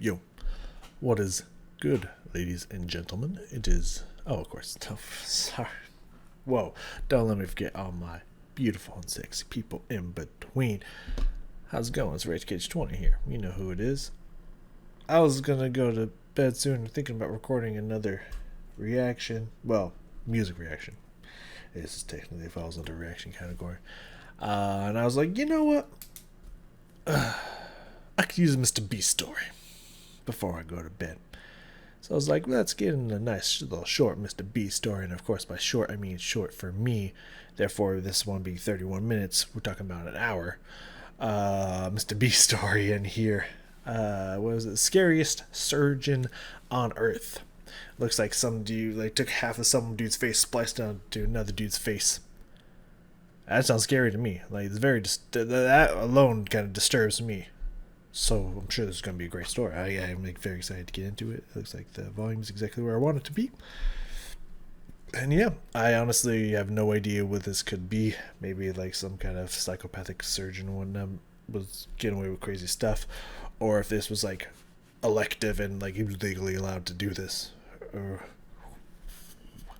Yo, what is good, ladies and gentlemen? It is. Oh, of course. Oh, sorry. Whoa, don't let me forget all my beautiful and sexy people in between. How's it going? It's Rage Cage 20 here. You know who it is. I was gonna go to bed soon, thinking about recording another reaction. Well, music reaction. This technically falls under reaction category. And I was like, you know what? I could use a Mr. B story before I go to bed. So I was like, let's get in a nice little short Mr. B story. And of course, by short, I mean short for me. Therefore, this one being 31 minutes, we're talking about an hour. Mr. B story in here. What was it? Scariest surgeon on Earth. Looks like some dude took half of some dude's face, spliced down to another dude's face. That sounds scary to me. It's very that alone kind of disturbs me. So I'm sure this is going to be a great story. I'm very excited to get into it. It looks like the volume is exactly where I want it to be. And yeah, I honestly have no idea what this could be. Maybe like some kind of psychopathic surgeon when was getting away with crazy stuff, or if this was like elective and like he was legally allowed to do this, or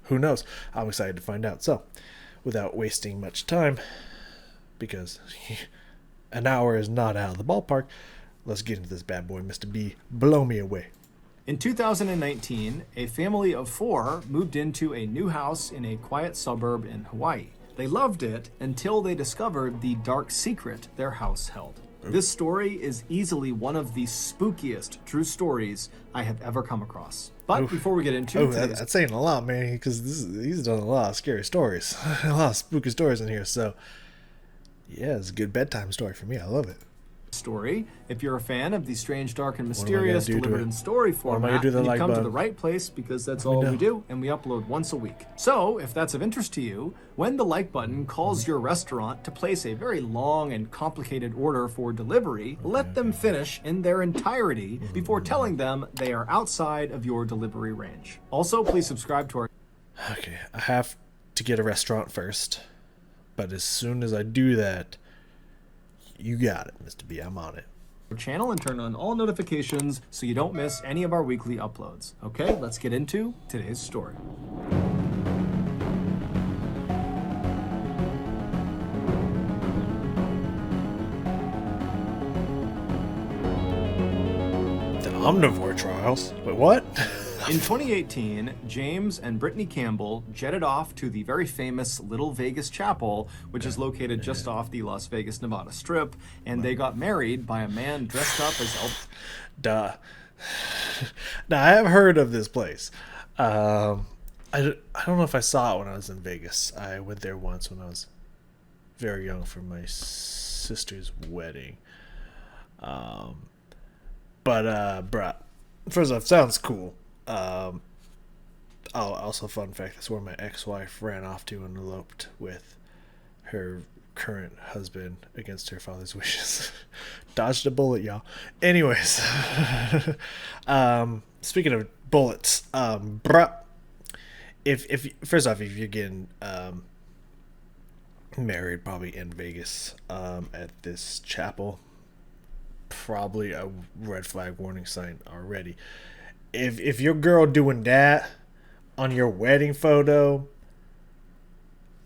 who knows. I'm excited to find out. So without wasting much time, because an hour is not out of the ballpark, let's get into this bad boy. Mr. B, blow me away. In 2019, a family of 4 moved into a new house in a quiet suburb in Hawaii. They loved it until they discovered the dark secret their house held. This story is easily one of the spookiest true stories I have ever come across. But before we get into it, that's saying a lot, man, because he's done a lot of scary stories, a lot of spooky stories in here. So yeah, it's a good bedtime story for me. I love it. Story. If you're a fan of the strange, dark, and mysterious delivered in story format, then you come to the right place, because that's all we do, and we upload once a week. So, if that's of interest to you, when the like button calls your restaurant to place a very long and complicated order for delivery, let them finish in their entirety before telling them they are outside of your delivery range. Also, please subscribe to our... Okay, I have to get a restaurant first, but as soon as I do that, you got it, Mr. B. I'm on it. Channel and turn on all notifications so you don't miss any of our weekly uploads. Okay, let's get into today's story. The Omnivore Trials? Wait, what? In 2018, James and Brittany Campbell jetted off to the very famous Little Vegas Chapel, which is located just off the Las Vegas, Nevada Strip, and they got married by a man dressed up as Elvis. Duh. Now, I have heard of this place. I don't know if I saw it when I was in Vegas. I went there once when I was very young for my sister's wedding. But, bruh, first off, sounds cool. Also, fun fact, that's where my ex-wife ran off to and eloped with her current husband against her father's wishes. Dodged a bullet, y'all. Anyways, speaking of bullets, bruh, if first off, if you're getting married probably in Vegas at this chapel, probably a red flag warning sign already. If your girl doing that on your wedding photo,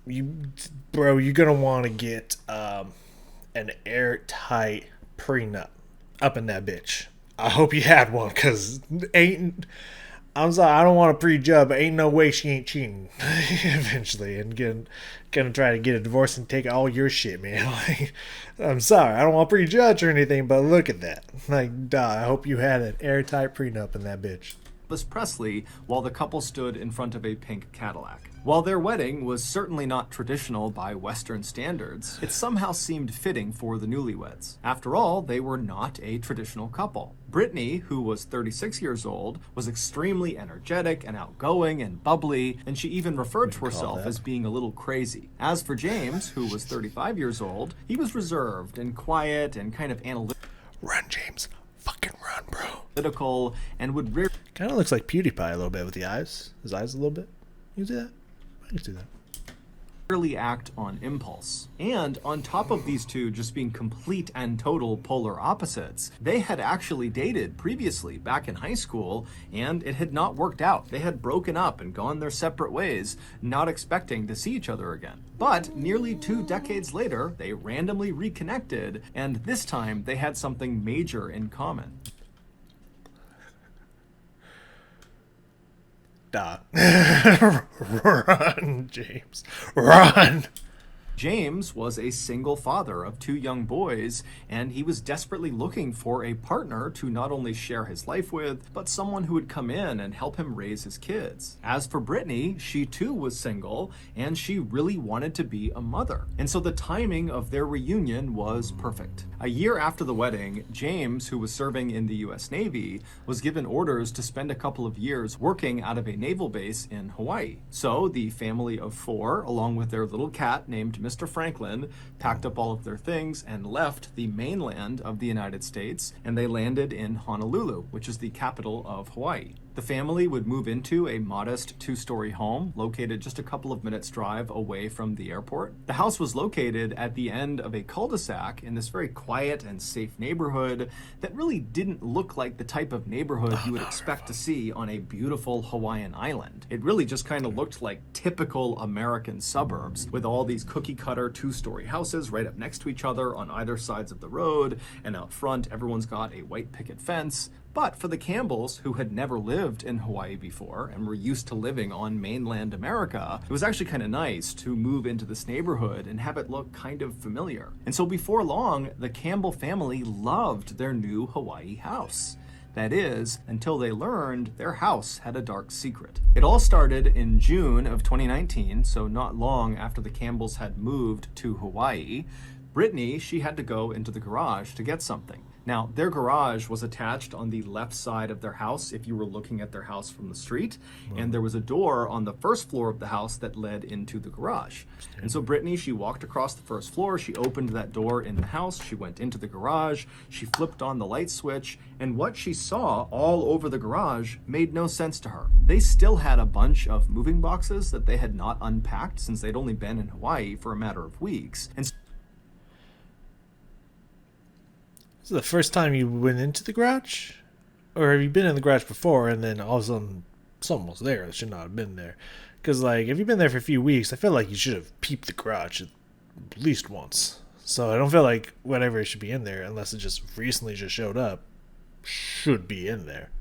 you're gonna want to get an airtight prenup up in that bitch. I hope you had one, cause I'm sorry, I don't want to prejudge, but ain't no way she ain't cheating eventually and gonna try to get a divorce and take all your shit, man. I'm sorry, I don't want to prejudge or anything, but look at that. I hope you had an airtight prenup in that bitch. Elvis Presley while the couple stood in front of a pink Cadillac. While their wedding was certainly not traditional by Western standards, it somehow seemed fitting for the newlyweds. After all, they were not a traditional couple. Brittany, who was 36 years old, was extremely energetic and outgoing and bubbly, and she even referred to herself as being a little crazy. As for James, who was 35 years old, he was reserved and quiet and kind of analytical. Run, James. Fucking run, bro. And would kind of looks like PewDiePie a little bit with the eyes. His eyes a little bit. You see that? I can see that. Rarely act on impulse. And on top of these two just being complete and total polar opposites, they had actually dated previously back in high school, and it had not worked out. They had broken up and gone their separate ways, not expecting to see each other again. But nearly 2 decades later, they randomly reconnected, and this time they had something major in common. Run, James. Run! James was a single father of 2 young boys, and he was desperately looking for a partner to not only share his life with, but someone who would come in and help him raise his kids. As for Brittany, she too was single, and she really wanted to be a mother. And so the timing of their reunion was perfect. A year after the wedding, James, who was serving in the US Navy, was given orders to spend a couple of years working out of a naval base in Hawaii. So the family of 4, along with their little cat named Mr. Franklin, packed up all of their things and left the mainland of the United States, and they landed in Honolulu, which is the capital of Hawaii. The family would move into a modest 2-story home located just a couple of minutes drive away from the airport. The house was located at the end of a cul-de-sac in this very quiet and safe neighborhood that really didn't look like the type of neighborhood you would expect to see on a beautiful Hawaiian island. It really just kind of looked like typical American suburbs with all these cookie-cutter 2-story houses right up next to each other on either sides of the road, and out front everyone's got a white picket fence. But for the Campbells, who had never lived in Hawaii before and were used to living on mainland America, it was actually kind of nice to move into this neighborhood and have it look kind of familiar. And so before long, the Campbell family loved their new Hawaii house. That is, until they learned their house had a dark secret. It all started in June of 2019, so not long after the Campbells had moved to Hawaii. Brittany, she had to go into the garage to get something. Now, their garage was attached on the left side of their house if you were looking at their house from the street, and there was a door on the first floor of the house that led into the garage. And so Brittany, she walked across the first floor, she opened that door in the house, she went into the garage, she flipped on the light switch, and what she saw all over the garage made no sense to her. They still had a bunch of moving boxes that they had not unpacked since they'd only been in Hawaii for a matter of weeks. And Is it the first time you went into the garage? Or have you been in the garage before and then all of a sudden something was there that should not have been there? Because, like, if you've been there for a few weeks, I feel like you should have peeped the garage at least once. So I don't feel like whatever should be in there, unless it just recently just showed up, should be in there.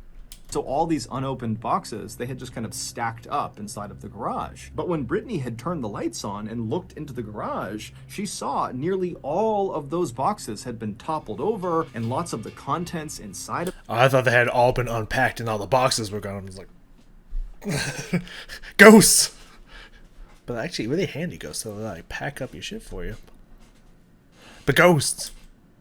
so all these unopened boxes, they had just kind of stacked up inside of the garage. But when Brittany had turned the lights on and looked into the garage, she saw nearly all of those boxes had been toppled over and lots of the contents inside of I thought they had all been unpacked and all the boxes were gone. I was like, ghosts! But actually, really handy ghosts. They'll like pack up your shit for you. But ghosts!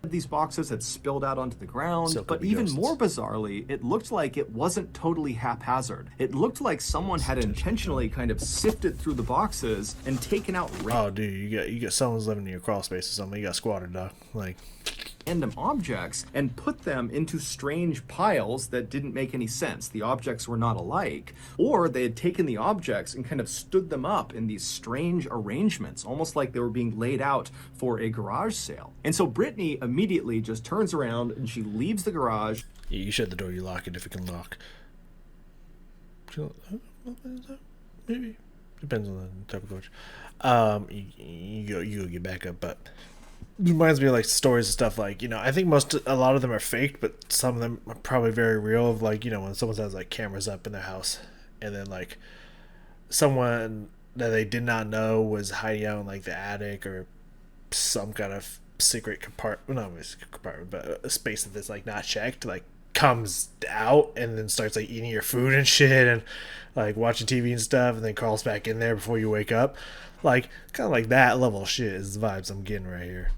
these boxes had spilled out onto the ground, So but even more bizarrely, it looked like it wasn't totally haphazard. It looked like someone had intentionally kind of sifted through the boxes and taken out Oh, dude, you got someone's living in your crawl space or something. You got squatted, dog. Like, random objects and put them into strange piles that didn't make any sense. The objects were not alike, or they had taken the objects and kind of stood them up in these strange arrangements, almost like they were being laid out for a garage sale. And so Brittany immediately just turns around and she leaves the garage. yeah, you shut the door, you lock it if it can lock. Maybe. Depends on the type of coach. You go get back up, but it reminds me of like stories and stuff like, you know, I think a lot of them are faked, but some of them are probably very real, of like, you know, when someone has like cameras up in their house and then like someone that they did not know was hiding out in like the attic or some kind of secret compartment, not a secret compartment, but a space that's like not checked, like comes out and then starts like eating your food and shit and like watching TV and stuff and then crawls back in there before you wake up. Like, kind of like that level of shit is the vibes I'm getting right here.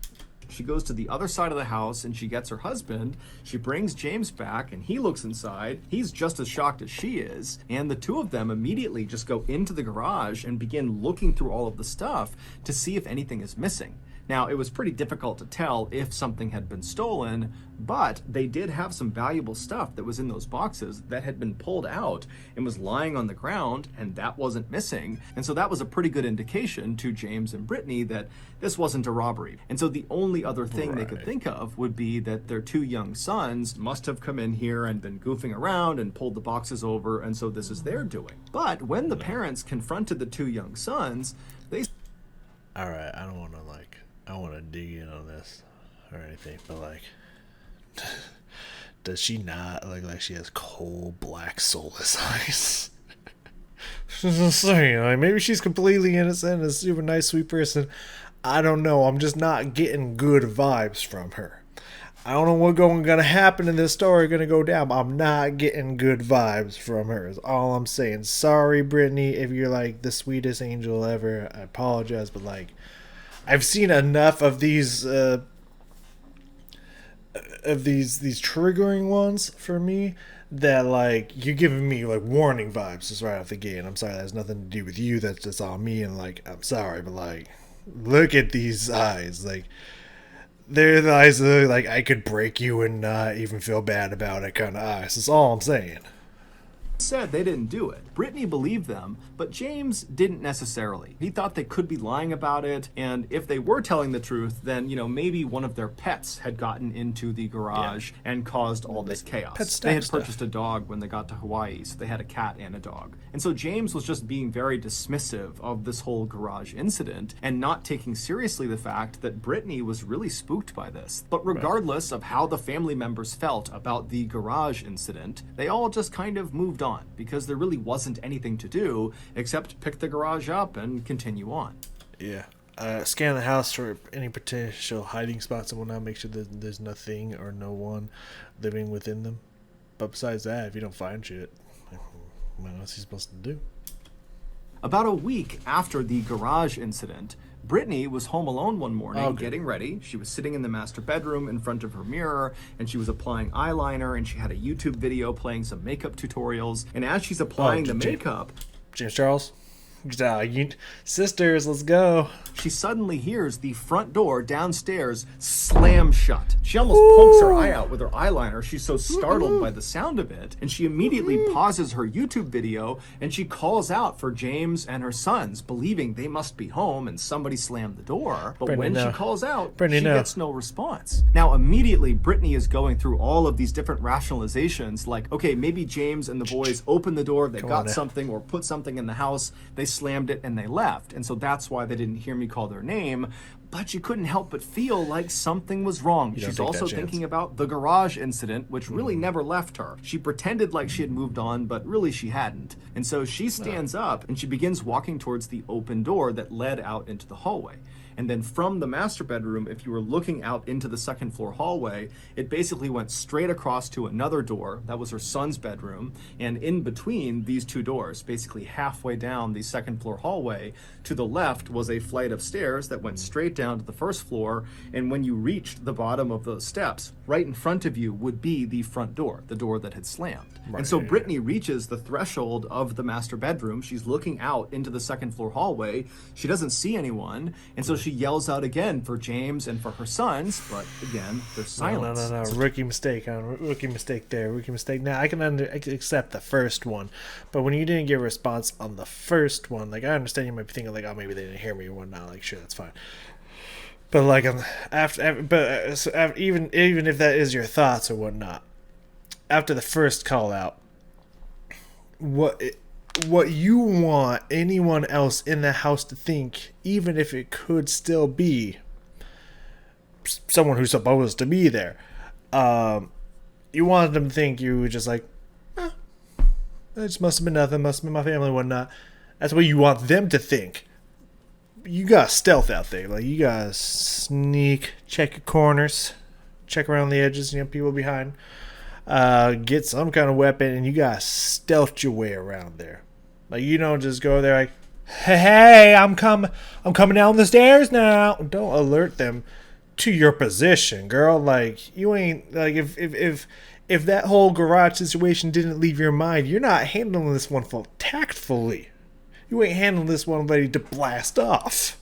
She goes to the other side of the house and she gets her husband. She brings James back and he looks inside. He's just as shocked as she is. And the two of them immediately just go into the garage and begin looking through all of the stuff to see if anything is missing. Now, it was pretty difficult to tell if something had been stolen, but they did have some valuable stuff that was in those boxes that had been pulled out and was lying on the ground, and that wasn't missing. And so that was a pretty good indication to James and Brittany that this wasn't a robbery. And so the only other thing they could think of would be that their 2 young sons must have come in here and been goofing around and pulled the boxes over, and so this is their doing. But when the parents confronted the 2 young sons, they... All right, I don't want to dig in on this or anything, but like, does she not look like she has cold black soulless eyes? Just saying, like, maybe she's completely innocent and a super nice, sweet person. I don't know. I'm just not getting good vibes from her. I don't know what's going to happen in this story, going to go down, but I'm not getting good vibes from her is all I'm saying. Sorry, Brittany, if you're like the sweetest angel ever. I apologize, but like, I've seen enough of these triggering ones for me that like you're giving me like warning vibes just right off the gate. And I'm sorry, that has nothing to do with you. That's just on me. And like, I'm sorry, but like, look at these eyes. Like, they're the eyes that look like I could break you and not even feel bad about it kind of eyes. That's all I'm saying. said they didn't do it. Brittany believed them, but James didn't necessarily. He thought they could be lying about it, and if they were telling the truth, then, you know, maybe one of their pets had gotten into the garage and caused all this chaos. They had purchased a dog when they got to Hawaii, so they had a cat and a dog. And so James was just being very dismissive of this whole garage incident and not taking seriously the fact that Brittany was really spooked by this. But regardless of how the family members felt about the garage incident, they all just kind of moved on because there really wasn't anything to do except pick the garage up and continue on. Yeah. Scan the house for any potential hiding spots and whatnot. Make sure that there's nothing or no one living within them. But besides that, if you don't find shit, what else are you supposed to do? About a week after the garage incident, Brittany was home alone one morning getting ready. She was sitting in the master bedroom in front of her mirror, and she was applying eyeliner, and she had a YouTube video playing some makeup tutorials. And as she's applying the makeup... James Charles? Sisters, let's go. She suddenly hears the front door downstairs slam shut. She almost pokes her eye out with her eyeliner. She's so startled by the sound of it. And she immediately pauses her YouTube video and she calls out for James and her sons, believing they must be home and somebody slammed the door. But when she calls out, she gets no response. Now, immediately, Brittany is going through all of these different rationalizations like, okay, maybe James and the boys opened the door, they got something or put something in the house, they slammed it and they left, and so that's why they didn't hear me call their name. But she couldn't help but feel like something was wrong. She's also thinking about the garage incident, which really never left her. She pretended like she had moved on, but really she hadn't. And so she stands up and she begins walking towards the open door that led out into the hallway. And then from the master bedroom, if you were looking out into the second floor hallway, it basically went straight across to another door. That was her son's bedroom. And in between these two doors, basically halfway down the second floor hallway, to the left was a flight of stairs that went straight down to the first floor. And when you reached the bottom of those steps, right in front of you would be the front door, the door that had slammed. And so Brittany reaches the threshold of the master bedroom. She's looking out into the second floor hallway. She doesn't see anyone. And so she yells out again for James and for her sons, but again, there's silence. No. Rookie mistake. Rookie mistake there. Rookie mistake. Now, I can accept the first one, but when you didn't get a response on the first one, like, I understand you might be thinking, like, oh, maybe they didn't hear me or whatnot. Like, sure, that's fine. But, like, even if that is your thoughts or whatnot, after the first call out, what you want anyone else in the house to think, even if it could still be someone who's supposed to be there, you wanted them to think you were just like, it just must have been nothing, must have been my family and whatnot. That's what you want them to think. You got stealth out there. Like, you gotta sneak, check your corners, check around the edges, people behind. Get some kind of weapon, and you gotta stealth your way around there. Like, you don't just go there like, hey, I'm coming down the stairs now. Don't alert them to your position, girl. Like, you ain't, like, if that whole garage situation didn't leave your mind, you're not handling this one tactfully. You ain't handling this one ready to blast off.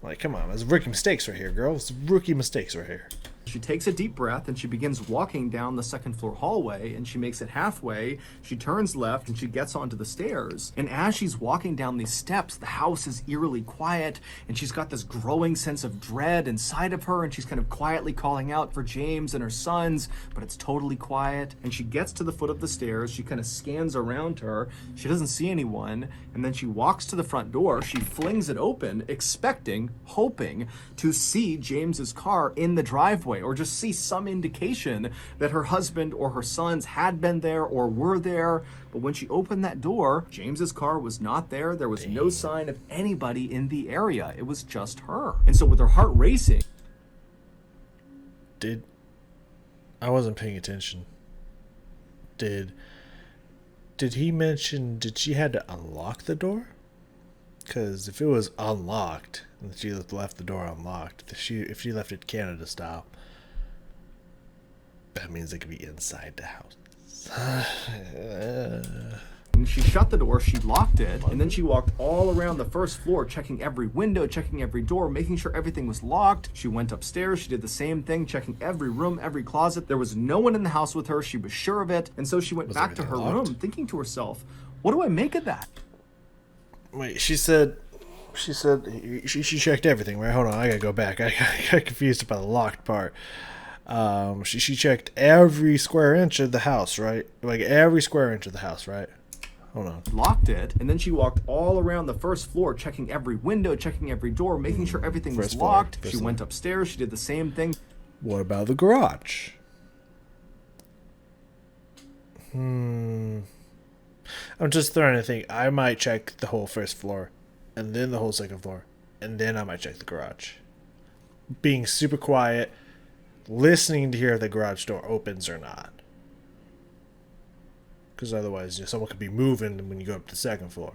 Like, come on, there's rookie mistakes right here, girl. It's rookie mistakes right here. She takes a deep breath and she begins walking down the second floor hallway, and she makes it halfway. She turns left and she gets onto the stairs. And as she's walking down these steps, the house is eerily quiet, and she's got this growing sense of dread inside of her, and she's kind of quietly calling out for James and her sons, but it's totally quiet. And she gets to the foot of the stairs. She kind of scans around her. She doesn't see anyone. And then she walks to the front door. She flings it open, expecting, hoping to see James's car in the driveway, or just see some indication that her husband or her sons had been there or were there. But when she opened that door, James's car was not there. There was no sign of anybody in the area. It was just her. And so with her heart racing... I wasn't paying attention. Did he mention, did she had to unlock the door? Because if it was unlocked, and she left the door unlocked, if she left it Canada style, that means it could be inside the house. And she shut the door, she locked it, and then she walked all around the first floor, checking every window, checking every door, making sure everything was locked. She went upstairs, she did the same thing, checking every room, every closet. There was no one in the house with her, she was sure of it, and so she went back to her room, thinking to herself, what do I make of that? Wait, she said she checked everything, right? Hold on, I gotta go back. I got confused about the locked part. She checked every square inch of the house, right? Like every square inch of the house, right? Hold on. Locked it, and then she walked all around the first floor, checking every window, checking every door, making sure everything was locked. She went upstairs, she did the same thing. What about the garage? I'm just throwing a thing. I might check the whole first floor, and then the whole second floor, and then I might check the garage. Being super quiet, listening to hear if the garage door opens or not. Because otherwise, someone could be moving when you go up to the second floor.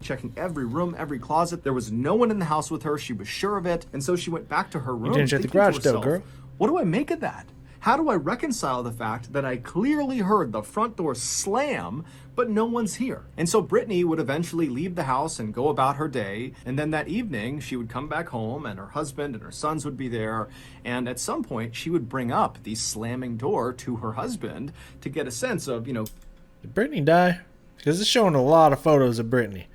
Checking every room, every closet. There was no one in the house with her. She was sure of it. And so she went back to her room. You didn't check the garage door, girl. What do I make of that? How do I reconcile the fact that I clearly heard the front door slam, but no one's here? And so Brittany would eventually leave the house and go about her day. And then that evening, she would come back home, and her husband and her sons would be there. And at some point, she would bring up the slamming door to her husband to get a sense of, Did Brittany die? Because it's showing a lot of photos of Brittany.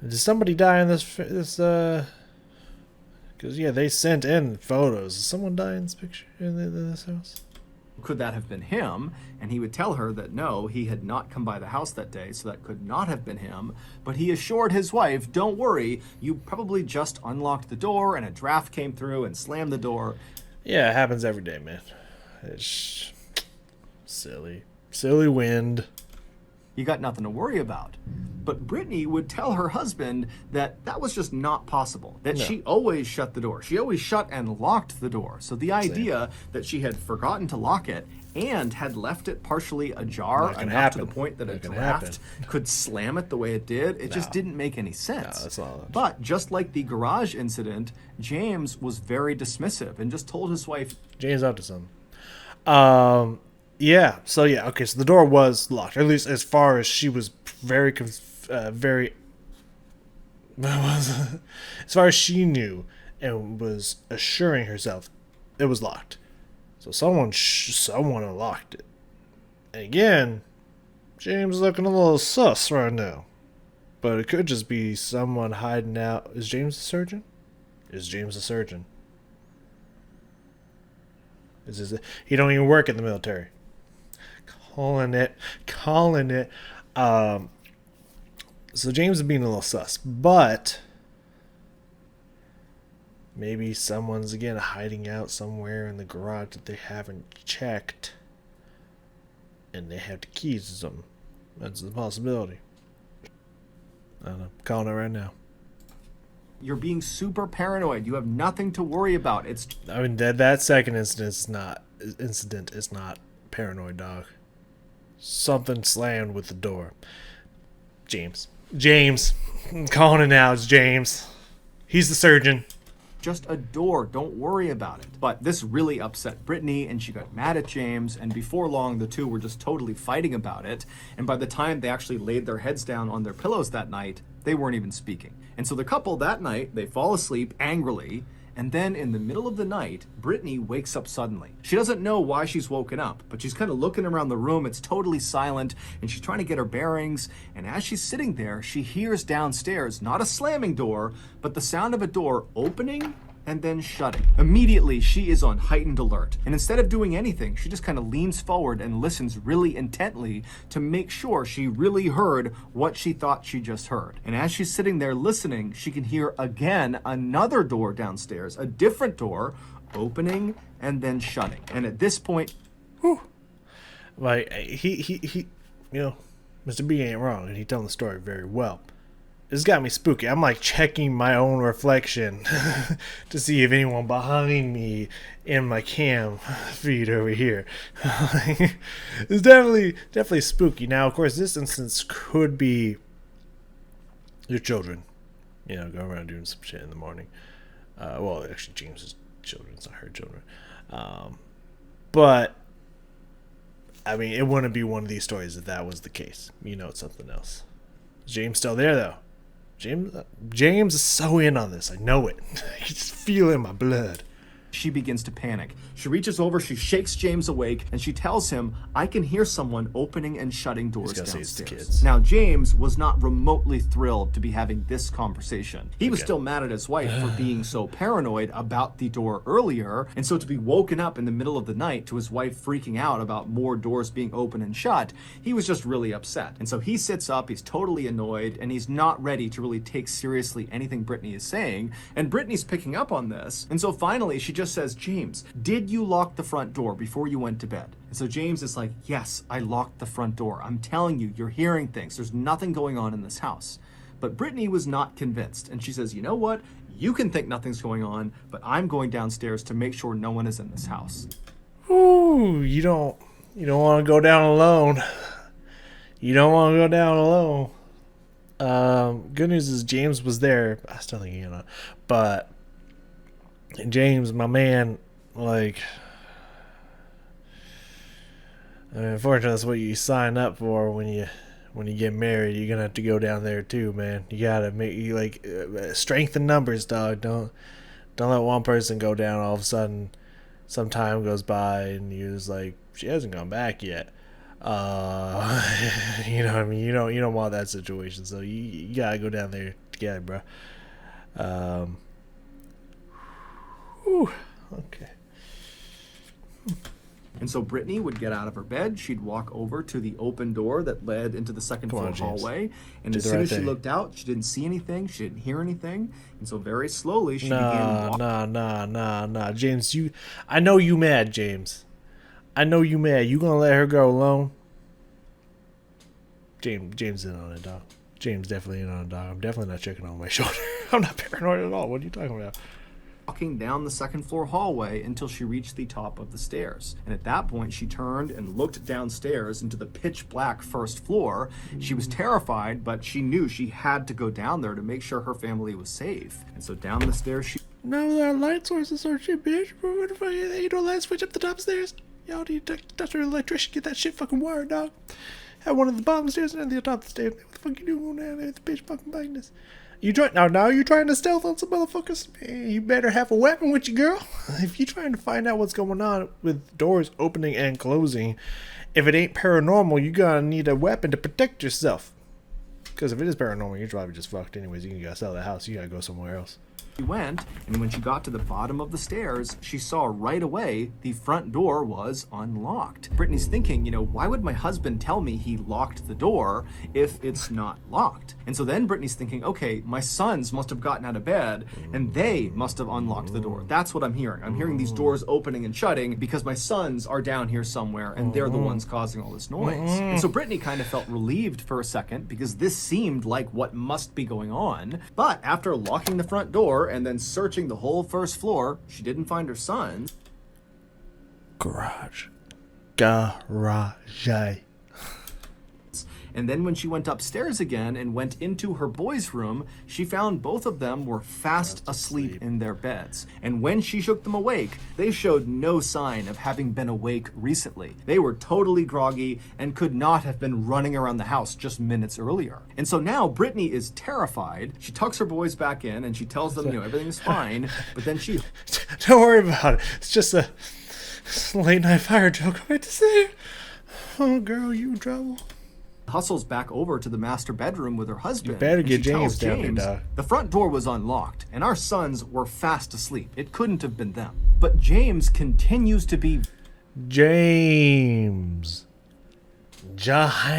Did somebody die in this? Because, yeah, they sent in photos. Did someone die in this picture in this house? Could that have been him? And he would tell her that no, he had not come by the house that day, so that could not have been him. But he assured his wife, don't worry, you probably just unlocked the door and a draft came through and slammed the door. Yeah, it happens every day, man. It's silly. Silly wind. You got nothing to worry about. But Brittany would tell her husband that that was just not possible, that she always shut the door. She always shut and locked the door. So the idea that she had forgotten to lock it and had left it partially ajar enough to the point that a draft could slam it the way it did, it just didn't make any sense. No, that's not. But just like the garage incident, James was very dismissive and just told his wife, James up to something. Yeah. So yeah. Okay. So the door was locked, or at least as far as she was as far as she knew and was assuring herself, it was locked. So someone unlocked it. And again, James is looking a little sus right now. But it could just be someone hiding out. Is James a surgeon? Is James a surgeon? He don't even work in the military. Calling it. So James is being a little sus, but maybe someone's again hiding out somewhere in the garage that they haven't checked, and they have the keys to something. That's a possibility. I don't know. I'm calling it right now. you're being super paranoid. You have nothing to worry about. I mean, that second incident is not paranoid, dog. Something slammed with the door. James. I'm calling it now. It's James. He's the surgeon. just a door. Don't worry about it. But this really upset Brittany, and she got mad at James, and before long, the two were just totally fighting about it. And by the time they actually laid their heads down on their pillows that night, they weren't even speaking. And so the couple that night, they fall asleep angrily, and then in the middle of the night, Brittany wakes up suddenly. She doesn't know why she's woken up, but she's kind of looking around the room. It's totally silent, and she's trying to get her bearings. And as she's sitting there, she hears downstairs, not a slamming door, but the sound of a door opening and then shutting. Immediately, she is on heightened alert. And instead of doing anything, she just kind of leans forward and listens really intently to make sure she really heard what she thought she just heard. And as she's sitting there listening, she can hear again another door downstairs, a different door, opening and then shutting. And at this point, whew, like he you know, Mr. B ain't wrong, and he telling the story very well. It's got me spooky. I'm like checking my own reflection to see if anyone behind me in my cam feed over here. It's definitely spooky. Now, of course, this instance could be your children, you know, going around doing some shit in the morning. Well, actually, James's children, it's not her children. But I mean, it wouldn't be one of these stories if that was the case. You know, it's something else. Is James still there though? James is so in on this. I know it. I can just feel it in my blood. She begins to panic. She reaches over, she shakes James awake, and she tells him, I can hear someone opening and shutting doors downstairs. Now, James was not remotely thrilled to be having this conversation. He was still mad at his wife for being so paranoid about the door earlier, and so to be woken up in the middle of the night to his wife freaking out about more doors being open and shut, he was just really upset. And so he sits up, he's totally annoyed, and he's not ready to really take seriously anything Brittany is saying, and Brittany's picking up on this, and so finally she just says, James, did you lock the front door before you went to bed? And so James is like, yes, I locked the front door. I'm telling you, you're hearing things. There's nothing going on in this house. But Brittany was not convinced. And she says, you know what? You can think nothing's going on, but I'm going downstairs to make sure no one is in this house. Ooh, you don't want to go down alone. You don't want to go down alone. Good news is James was there. I still think you know, but James, my man, like, I mean, unfortunately, that's what you sign up for when you get married. You're gonna have to go down there too, man. You gotta strength in numbers, dog. Don't let one person go down. All of a sudden, some time goes by and you're just like, she hasn't gone back yet. You know what I mean? You don't want that situation, so you gotta go down there together, bro. Whew, okay. And so Brittany would get out of her bed. She'd walk over to the open door that led into the second floor hallway. And as soon as she looked out, she didn't see anything. She didn't hear anything. And so very slowly, she began walking. Nah. James, I know you mad, James. I know you mad. You gonna let her go alone? James in on it, dog. James definitely in on it, dog. I'm definitely not checking on my shoulder. I'm not paranoid at all. What are you talking about? Walking down the second floor hallway until she reached the top of the stairs. And at that point, she turned and looked downstairs into the pitch black first floor. She was terrified, but she knew she had to go down there to make sure her family was safe. And so down the stairs, she... No, that light sources are shit, bitch. What the fuck? You don't light switch up the top stairs? Y'all need to touch your electrician, get that shit fucking wired, dog. Have one of the bottom stairs and the top of the stairs. What the fuck you doing down there? The bitch fucking biting us. Now you trying to stealth on some motherfuckers? Man, you better have a weapon with you, girl. If you trying to find out what's going on with doors opening and closing, if it ain't paranormal, you gotta need a weapon to protect yourself. Because if it is paranormal, you're probably just fucked anyways. You gotta sell the house. You gotta go somewhere else. She went, and when she got to the bottom of the stairs, she saw right away the front door was unlocked. Brittany's thinking, why would my husband tell me he locked the door if it's not locked? And so then Brittany's thinking, okay, my sons must have gotten out of bed, and they must have unlocked the door. That's what I'm hearing. I'm hearing these doors opening and shutting because my sons are down here somewhere, and they're the ones causing all this noise. And so Brittany kind of felt relieved for a second because this seemed like what must be going on. But after locking the front door and then searching the whole first floor, she didn't find her sons. Garage. And then when she went upstairs again and went into her boys' room, she found both of them were fast asleep in their beds. And when she shook them awake, they showed no sign of having been awake recently. They were totally groggy and could not have been running around the house just minutes earlier. And so now Brittany is terrified. She tucks her boys back in and she tells them, everything's fine. But then she... Don't worry about it. It's just a late night fire joke. I wait to say, oh girl, you in trouble. Hustles back over to the master bedroom with her husband. You better get James James down there, dog. The front door was unlocked, and our sons were fast asleep. It couldn't have been them. But James continues to be... James. JUH-HAMES.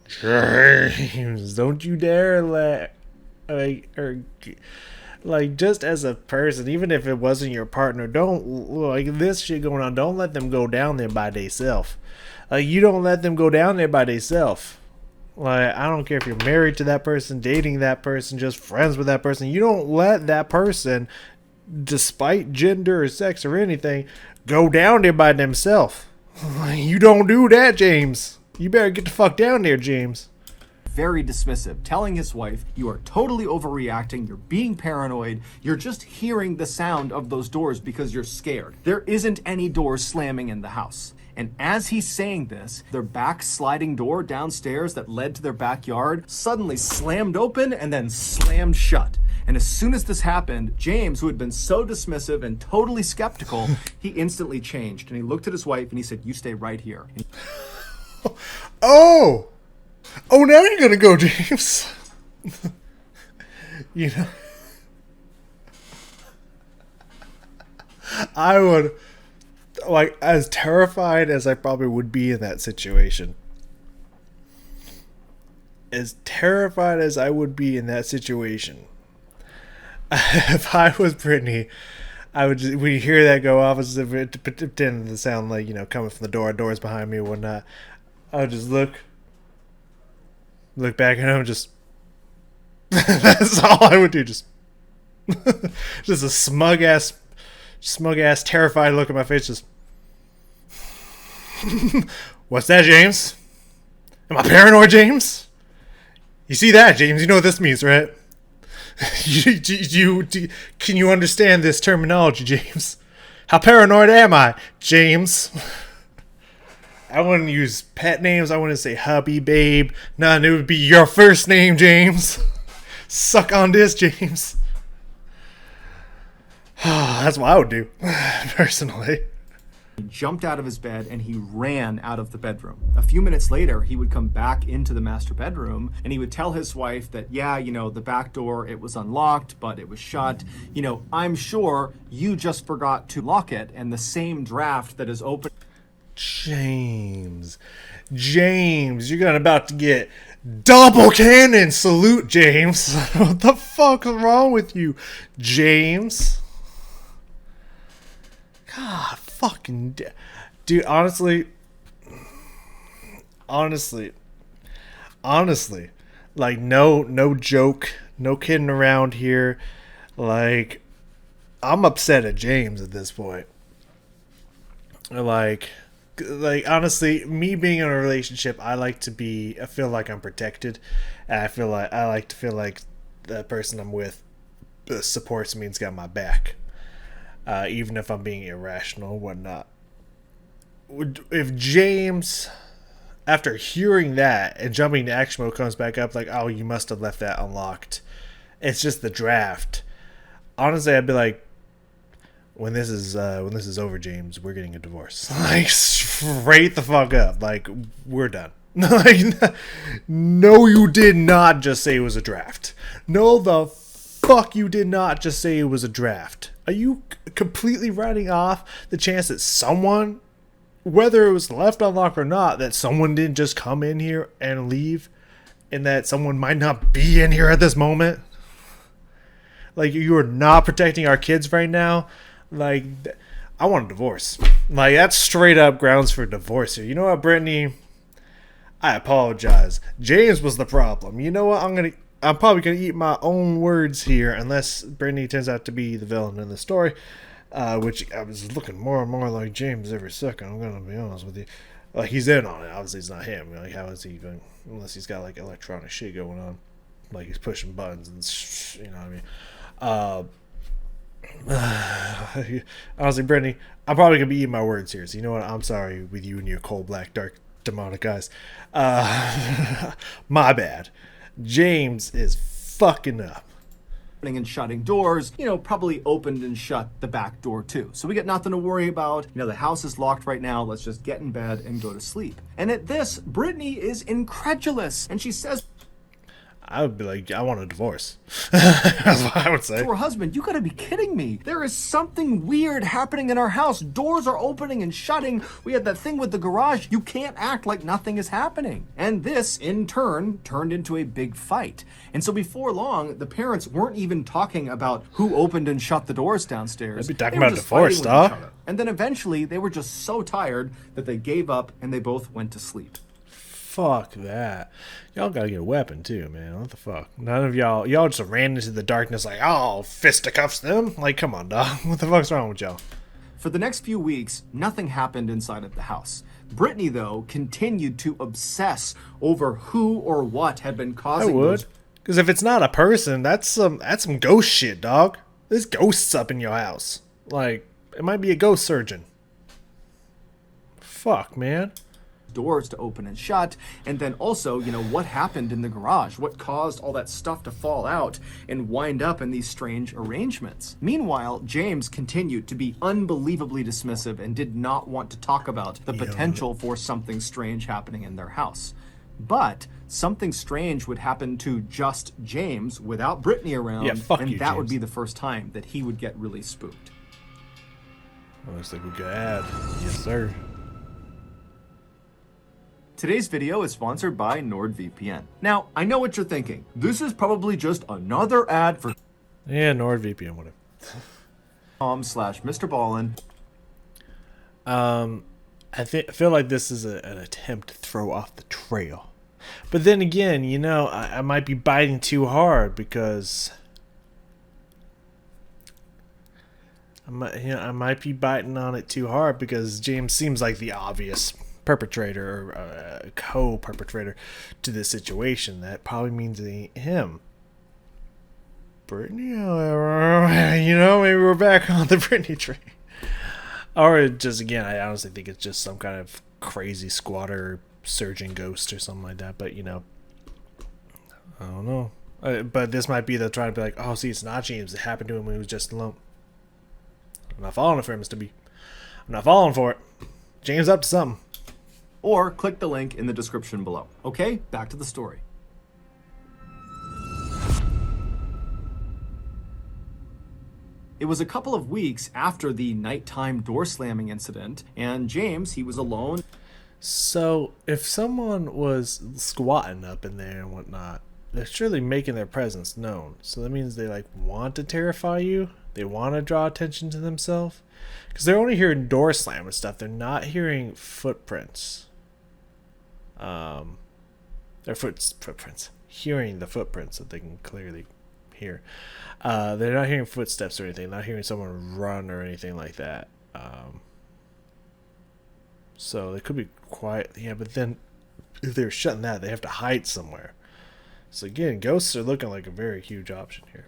James. Don't you dare like, just as a person, even if it wasn't your partner, don't, like, this shit going on, don't let them go down there by theyself. Like, you don't let them go down there by theyself. Like, I don't care if you're married to that person, dating that person, just friends with that person. You don't let that person, despite gender or sex or anything, go down there by themselves. You don't do that, James. You better get the fuck down there, James. Very dismissive, telling his wife, you are totally overreacting, you're being paranoid, you're just hearing the sound of those doors because you're scared. There isn't any doors slamming in the house. And as he's saying this, their back sliding door downstairs that led to their backyard suddenly slammed open and then slammed shut. And as soon as this happened, James, who had been so dismissive and totally skeptical, he instantly changed. And he looked at his wife and he said, you stay right here. Oh, now you're gonna go, James. You know, I would, like, as terrified as I probably would be in that situation, if I was Brittany, I would just, when you hear that go off, as if it pretend to sound like, coming from the doors behind me or whatnot, I would just look back at him and just that's all I would do. Just a smug ass terrified look at my face. Just what's that, James? Am I paranoid, James? You see that, James? You know what this means, right? Can you understand this terminology, James? How paranoid am I, James? I wouldn't use pet names. I wouldn't say hubby, babe. None. It would be your first name, James. Suck on this, James. That's what I would do, personally. He jumped out of his bed and he ran out of the bedroom. A few minutes later, he would come back into the master bedroom and he would tell his wife that, the back door, it was unlocked, but it was shut. I'm sure you just forgot to lock it, and the same draft that is open. James, you're about to get double cannon salute, James. What the fuck's wrong with you, James? God, fucking dude. Honestly, like, no joke, no kidding around here. Like, I'm upset at James at this point. Like, honestly, me being in a relationship, I feel like I'm protected, and I like to feel like the person I'm with supports me and's got my back, even if I'm being irrational and whatnot. If James, after hearing that and jumping to action mode, comes back up like, oh, you must have left that unlocked, it's just the draft. Honestly, I'd be like, when this is over, James, we're getting a divorce. Like, straight the fuck up. Like, we're done. Like, no, you did not just say it was a draft. No, the fuck you did not just say it was a draft. Are you completely writing off the chance that someone, whether it was left unlocked or not, that someone didn't just come in here and leave, and that someone might not be in here at this moment? Like, you are not protecting our kids right now. Like, I want a divorce. Like, that's straight up grounds for divorce here. You know what, Brittany? I apologize. James was the problem. You know what? I'm probably gonna eat my own words here, unless Brittany turns out to be the villain in the story, which I was looking more and more like James every second. I'm gonna be honest with you. Like, he's in on it. Obviously, it's not him. Like, how is he even... Unless he's got, like, electronic shit going on. Like, he's pushing buttons and... You know what I mean? Honestly, Brittany, I'm probably going to be eating my words here. So, you know what? I'm sorry with you and your cold, black, dark, demonic eyes. My bad. James is fucking up. And shutting doors, probably opened and shut the back door too. So we got nothing to worry about. The house is locked right now. Let's just get in bed and go to sleep. And at this, Brittany is incredulous. And she says, I would be like, I want a divorce. That's what I would say. To her husband, you gotta be kidding me. There is something weird happening in our house. Doors are opening and shutting. We had that thing with the garage. You can't act like nothing is happening. And this, in turn, turned into a big fight. And so before long, the parents weren't even talking about who opened and shut the doors downstairs. They'd be talking about divorce, dog. And then eventually, they were just so tired that they gave up and they both went to sleep. Fuck that. Y'all gotta get a weapon too, man. What the fuck? None of y'all just ran into the darkness like, oh, fisticuffs them? Like, come on, dog. What the fuck's wrong with y'all? For the next few weeks, nothing happened inside of the house. Brittany, though, continued to obsess over who or what had been causing I would. Because if it's not a person, that's some ghost shit, dog. There's ghosts up in your house. Like, it might be a ghost surgeon. Fuck, man. Doors to open and shut, and then also, what happened in the garage, what caused all that stuff to fall out and wind up in these strange arrangements. Meanwhile, James continued to be unbelievably dismissive and did not want to talk about the potential for something strange happening in their house. But something strange would happen to just James without Brittany around, and that James. would be the first time that he would get really spooked. Looks like we got ad. Yes, sir. Today's video is sponsored by NordVPN. Now, I know what you're thinking. This is probably just another ad for NordVPN, whatever. .com/Mr. Ballen. I feel like this is an attempt to throw off the trail. But then again, I might be biting too hard because I might be biting on it too hard because James seems like the obvious perpetrator or co-perpetrator to this situation. That probably means it ain't him. Brittany, however, maybe we're back on the Brittany train. Or just, again, I honestly think it's just some kind of crazy squatter surgeon ghost or something like that. But, I don't know. But this might be the trying to be like, oh, see, it's not James. It happened to him when he was just alone. I'm not falling for him, Mr. B. I'm not falling for it. James up to something. Or click the link in the description below. Okay, back to the story. It was a couple of weeks after the nighttime door slamming incident, and James, he was alone. So, if someone was squatting up in there and whatnot, they're surely making their presence known. So that means they, want to terrify you? They want to draw attention to themselves? Because they're only hearing door slam and stuff. They're not hearing footprints. Their footprints. Hearing the footprints that they can clearly hear. They're not hearing footsteps or anything. Not hearing someone run or anything like that. So they could be quiet. Yeah, but then if they're shutting that, they have to hide somewhere. So again, ghosts are looking like a very huge option here.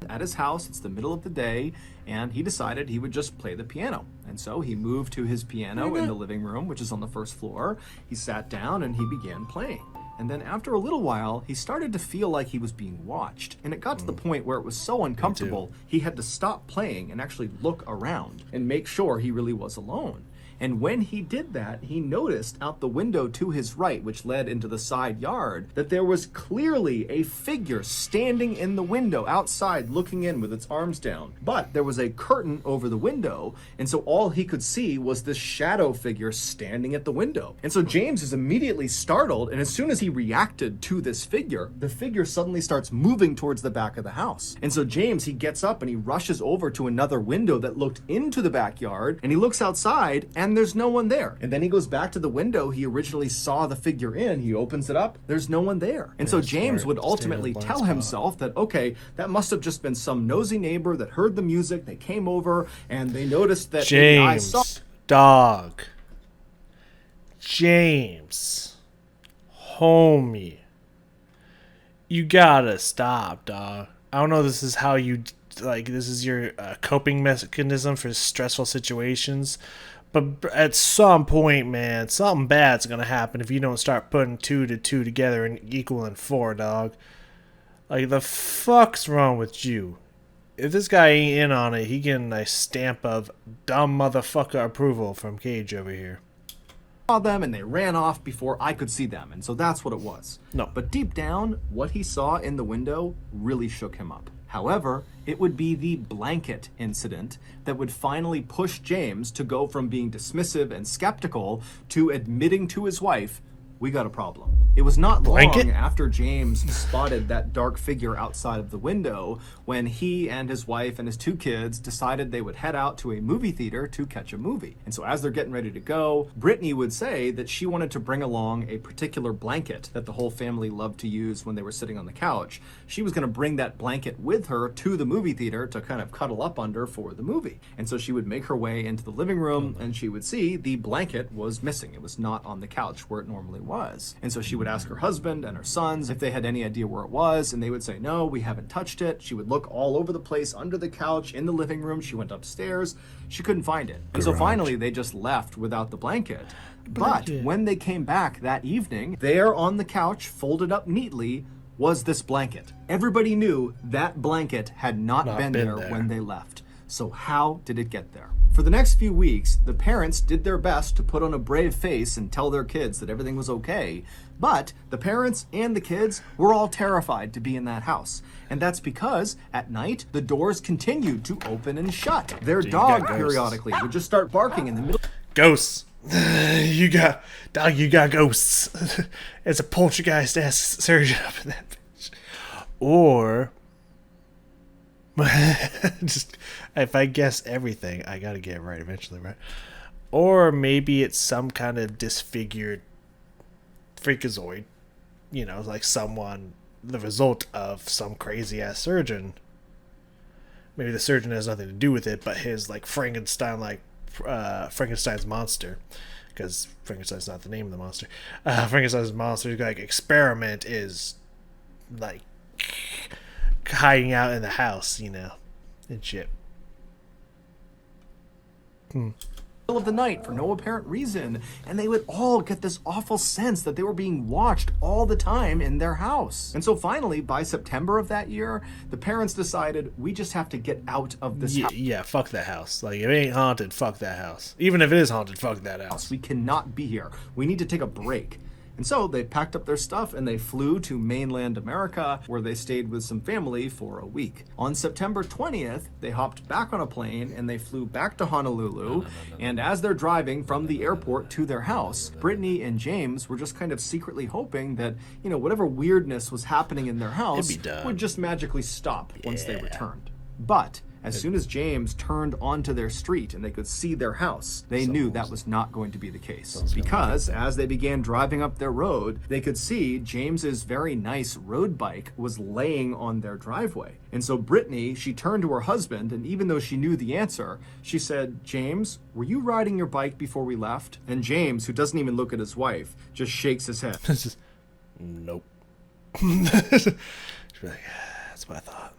At his house, it's the middle of the day, and he decided he would just play the piano. And so he moved to his piano in the living room, which is on the first floor. He sat down and he began playing. And then after a little while, he started to feel like he was being watched. And it got to the point where it was so uncomfortable, he had to stop playing and actually look around and make sure he really was alone. And when he did that, he noticed out the window to his right, which led into the side yard, that there was clearly a figure standing in the window outside looking in with its arms down. But there was a curtain over the window, and so all he could see was this shadow figure standing at the window. And so James is immediately startled, and as soon as he reacted to this figure, the figure suddenly starts moving towards the back of the house. And so James, he gets up and he rushes over to another window that looked into the backyard, and he looks outside, and there's no one there. And then he goes back to the window he originally saw the figure in. He opens it up. There's no one there. And so James would ultimately tell himself that, okay, that must have just been some nosy neighbor that heard the music. They came over and they noticed that James, dog. James, homie, you gotta stop, dog. I don't know. This is how you like. This is your coping mechanism for stressful situations. But at some point, man, something bad's gonna happen if you don't start putting 2 to 2 together and equaling 4, dog. Like, the fuck's wrong with you? If this guy ain't in on it, he getting a stamp of dumb motherfucker approval from Cage over here. Saw them and they ran off before I could see them, and so that's what it was. No. But deep down, what he saw in the window really shook him up. However, it would be the blanket incident that would finally push James to go from being dismissive and skeptical to admitting to his wife, we got a problem. It was not long after James spotted that dark figure outside of the window when he and his wife and his 2 kids decided they would head out to a movie theater to catch a movie. And so as they're getting ready to go, Brittany would say that she wanted to bring along a particular blanket that the whole family loved to use when they were sitting on the couch. She was going to bring that blanket with her to the movie theater to kind of cuddle up under for the movie. And so she would make her way into the living room and she would see the blanket was missing. It was not on the couch where it normally was. And so she would ask her husband and her sons if they had any idea where it was, and they would say, no, we haven't touched it. She would look all over the place, under the couch, in the living room. She went upstairs. She couldn't find it. And so finally, they just left without the blanket. But when they came back that evening, there on the couch, folded up neatly, was this blanket. Everybody knew that blanket had not been there when they left. So how did it get there? For the next few weeks, the parents did their best to put on a brave face and tell their kids that everything was okay. But the parents and the kids were all terrified to be in that house. And that's because at night, the doors continued to open and shut. Their dog periodically would just start barking in the middle. Ghosts. You got ghosts. It's a poltergeist-esque surgeon up in that bitch. Or just if I guess everything, I gotta get it right eventually, right? Or maybe it's some kind of disfigured freakazoid, you know, like someone, the result of some crazy ass surgeon. Maybe the surgeon has nothing to do with it, but his like Frankenstein's monster, because Frankenstein's not the name of the monster. Frankenstein's monster's like experiment is like hiding out in the house, you know, and shit. Of the night for no apparent reason, and they would all get this awful sense that they were being watched all the time in their house. And so finally, by September of that year, the parents decided, we just have to get out of this house. Yeah, fuck that house. Like, if it ain't haunted, fuck that house. Even if it is haunted, fuck that house. We cannot be here. We need to take a break. And so they packed up their stuff and they flew to mainland America, where they stayed with some family for a week. On September 20th, they hopped back on a plane and they flew back to Honolulu. And as they're driving from the airport to their house, Brittany and James were just kind of secretly hoping that, you know, whatever weirdness was happening in their house would just magically stop once they returned. But as soon as James turned onto their street and they could see their house, they knew that was not going to be the case. Because as they began driving up their road, they could see James's very nice road bike was laying on their driveway. And so Brittany, she turned to her husband, and even though she knew the answer, she said, James, were you riding your bike before we left? And James, who doesn't even look at his wife, just shakes his head. Nope. She's like, that's what I thought.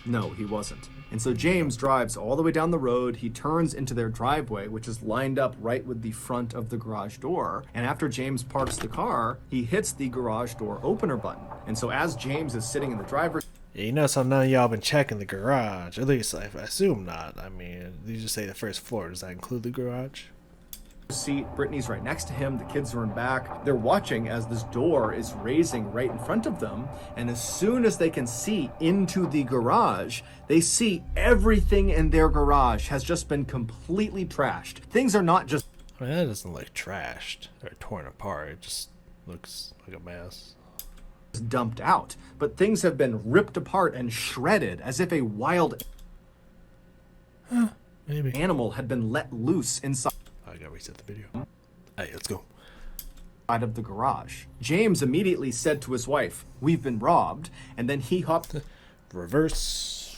No, he wasn't. And so James drives all the way down the road. He turns into their driveway, which is lined up right with the front of the garage door. And after James parks the car, he hits the garage door opener button. And so as James is sitting in the driver's Yeah, you know, so none of y'all been checking the garage. At least, I assume not. I mean, you just say the first floor. Does that include the garage? seat, Brittany's right next to him, the kids are in back. They're watching as this door is raising right in front of them, and as soon as they can see into the garage, they see everything in their garage has just been completely trashed. Things are not just... I mean, that doesn't look trashed or torn apart. It just looks like a mess. Dumped out, but things have been ripped apart and shredded as if a wild animal had been let loose inside. I gotta reset the video. Hey, let's go. Out of the garage. James immediately said to his wife, "We've been robbed," and then he hopped Reverse.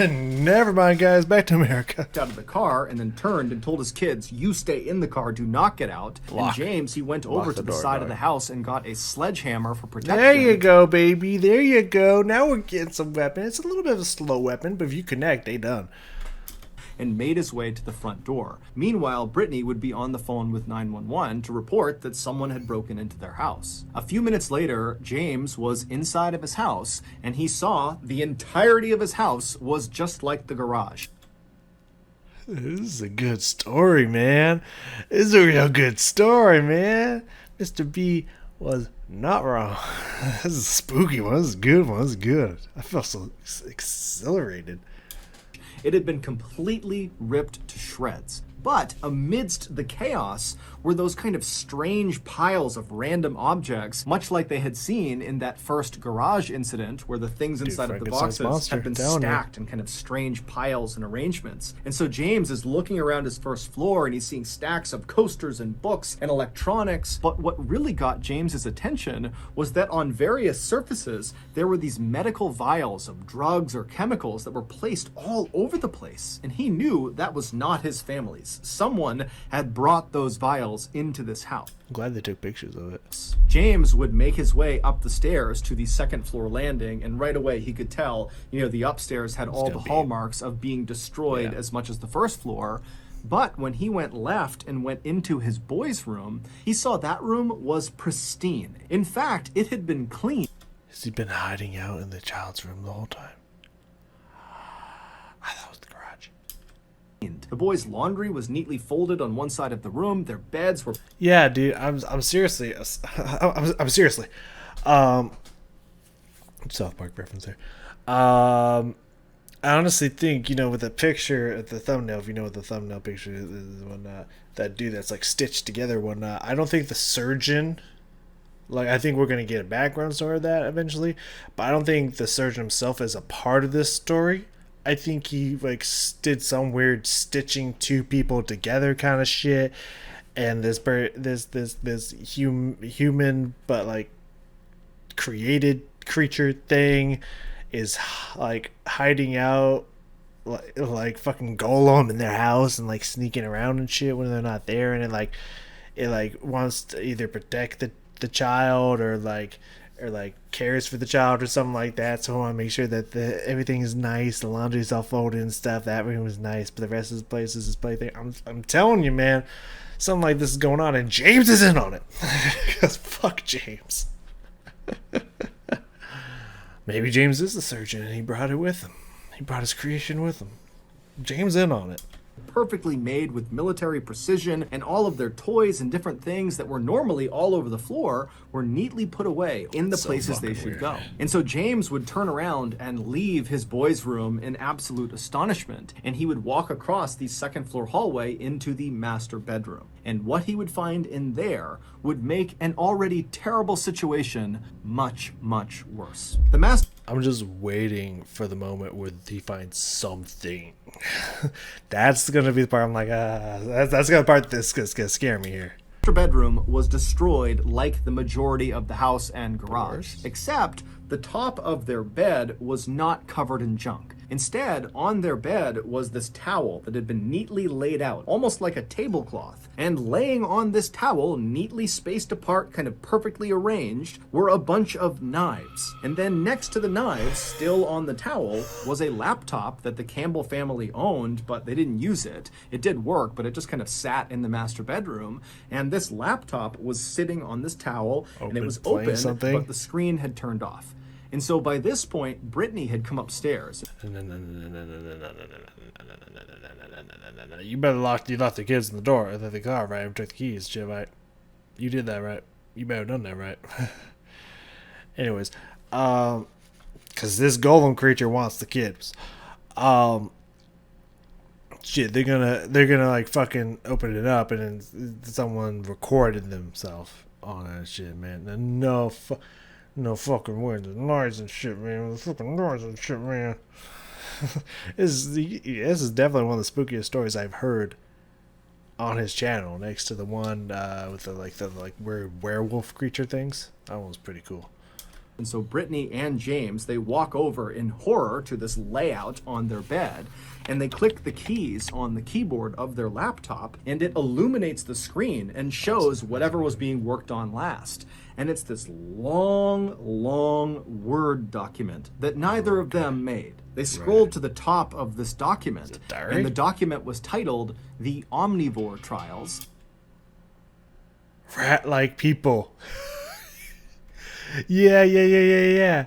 Never mind, guys. Back to America. Out of the car and then turned and told his kids, "You stay in the car, do not get out." And James, he went over to the side of the house and got a sledgehammer for protection. There you go, baby. There you go. Now we're getting some weapon. It's a little bit of a slow weapon, but if you connect, they done. And made his way to the front door. Meanwhile, Brittany would be on the phone with 911 to report that someone had broken into their house. A few minutes later, James was inside of his house, and he saw the entirety of his house was just like the garage. This is a good story, man. This is a real good story, man. Mr. B was not wrong. This is a spooky one. This is a good one. This is good. I feel so exhilarated. It had been completely ripped to shreds. But amidst the chaos were those kind of strange piles of random objects, much like they had seen in that first garage incident where the things inside of the boxes had been stacked in kind of strange piles and arrangements. And so James is looking around his first floor and he's seeing stacks of coasters and books and electronics. But what really got James's attention was that on various surfaces, there were these medical vials of drugs or chemicals that were placed all over the place. And he knew that was not his family's. Someone had brought those vials into this house. I'm glad they took pictures of it. James would make his way up the stairs to the second floor landing, and right away he could tell, the upstairs had all the hallmarks of being destroyed as much as the first floor. But when he went left and went into his boys' room, he saw that room was pristine. In fact, it had been cleaned. Has he been hiding out in the child's room the whole time? I thought it was the garage. The boys' laundry was neatly folded on one side of the room. Their beds were... Yeah, dude, I'm seriously... I'm seriously... South Park reference there. I honestly think, with the picture at the thumbnail, if you know what the thumbnail picture is, when that dude that's like stitched together, I don't think the surgeon... I think we're going to get a background story of that eventually, but I don't think the surgeon himself is a part of this story. I think he did some weird stitching two people together kind of shit, and this human but created creature thing is hiding out like fucking Golem in their house and sneaking around and shit when they're not there, and it wants to either protect the child or cares for the child or something like that. So I want to make sure that everything is nice, the laundry's all folded and stuff. That room is nice, but the rest of the place is his plaything. I'm telling you, man, something like this is going on, and James is in on it. Because fuck James. Maybe James is the surgeon and he brought it with him. He brought his creation with him. James in on it. Perfectly made with military precision, and all of their toys and different things that were normally all over the floor were neatly put away in the places they should go. And so James would turn around and leave his boys' room in absolute astonishment, and he would walk across the second floor hallway into the master bedroom. And what he would find in there would make an already terrible situation much, much worse. I'm just waiting for the moment where he finds something. That's gonna be the part I'm like, that's gonna part that's gonna scare me here. The bedroom was destroyed like the majority of the house and garage, except the top of their bed was not covered in junk. Instead, on their bed was this towel that had been neatly laid out, almost like a tablecloth. And laying on this towel, neatly spaced apart, kind of perfectly arranged, were a bunch of knives. And then next to the knives, still on the towel, was a laptop that the Campbell family owned, but they didn't use it. It did work, but it just kind of sat in the master bedroom. And this laptop was sitting on this towel, and it was open, but the screen had turned off. And so by this point, Brittany had come upstairs. You better lock the kids in the door and the car, right? And took the keys, Jim, right? You did that, right? You better have done that, right? Anyways, because this golem creature wants the kids. Shit, they're gonna fucking open it up, and then someone recorded themselves on that shit, man. No fucking way. The noise and shit, man. The fucking noise and shit, man. This is definitely one of the spookiest stories I've heard on his channel, next to the one with the werewolf creature things. That one was pretty cool. And so Brittany and James, they walk over in horror to this layout on their bed, and they click the keys on the keyboard of their laptop, and it illuminates the screen and shows whatever was being worked on last. And it's this long, long Word document that neither of them made. They scrolled to the top of this document, and the document was titled The Omnivore Trials. Rat-like people. Yeah. Yeah.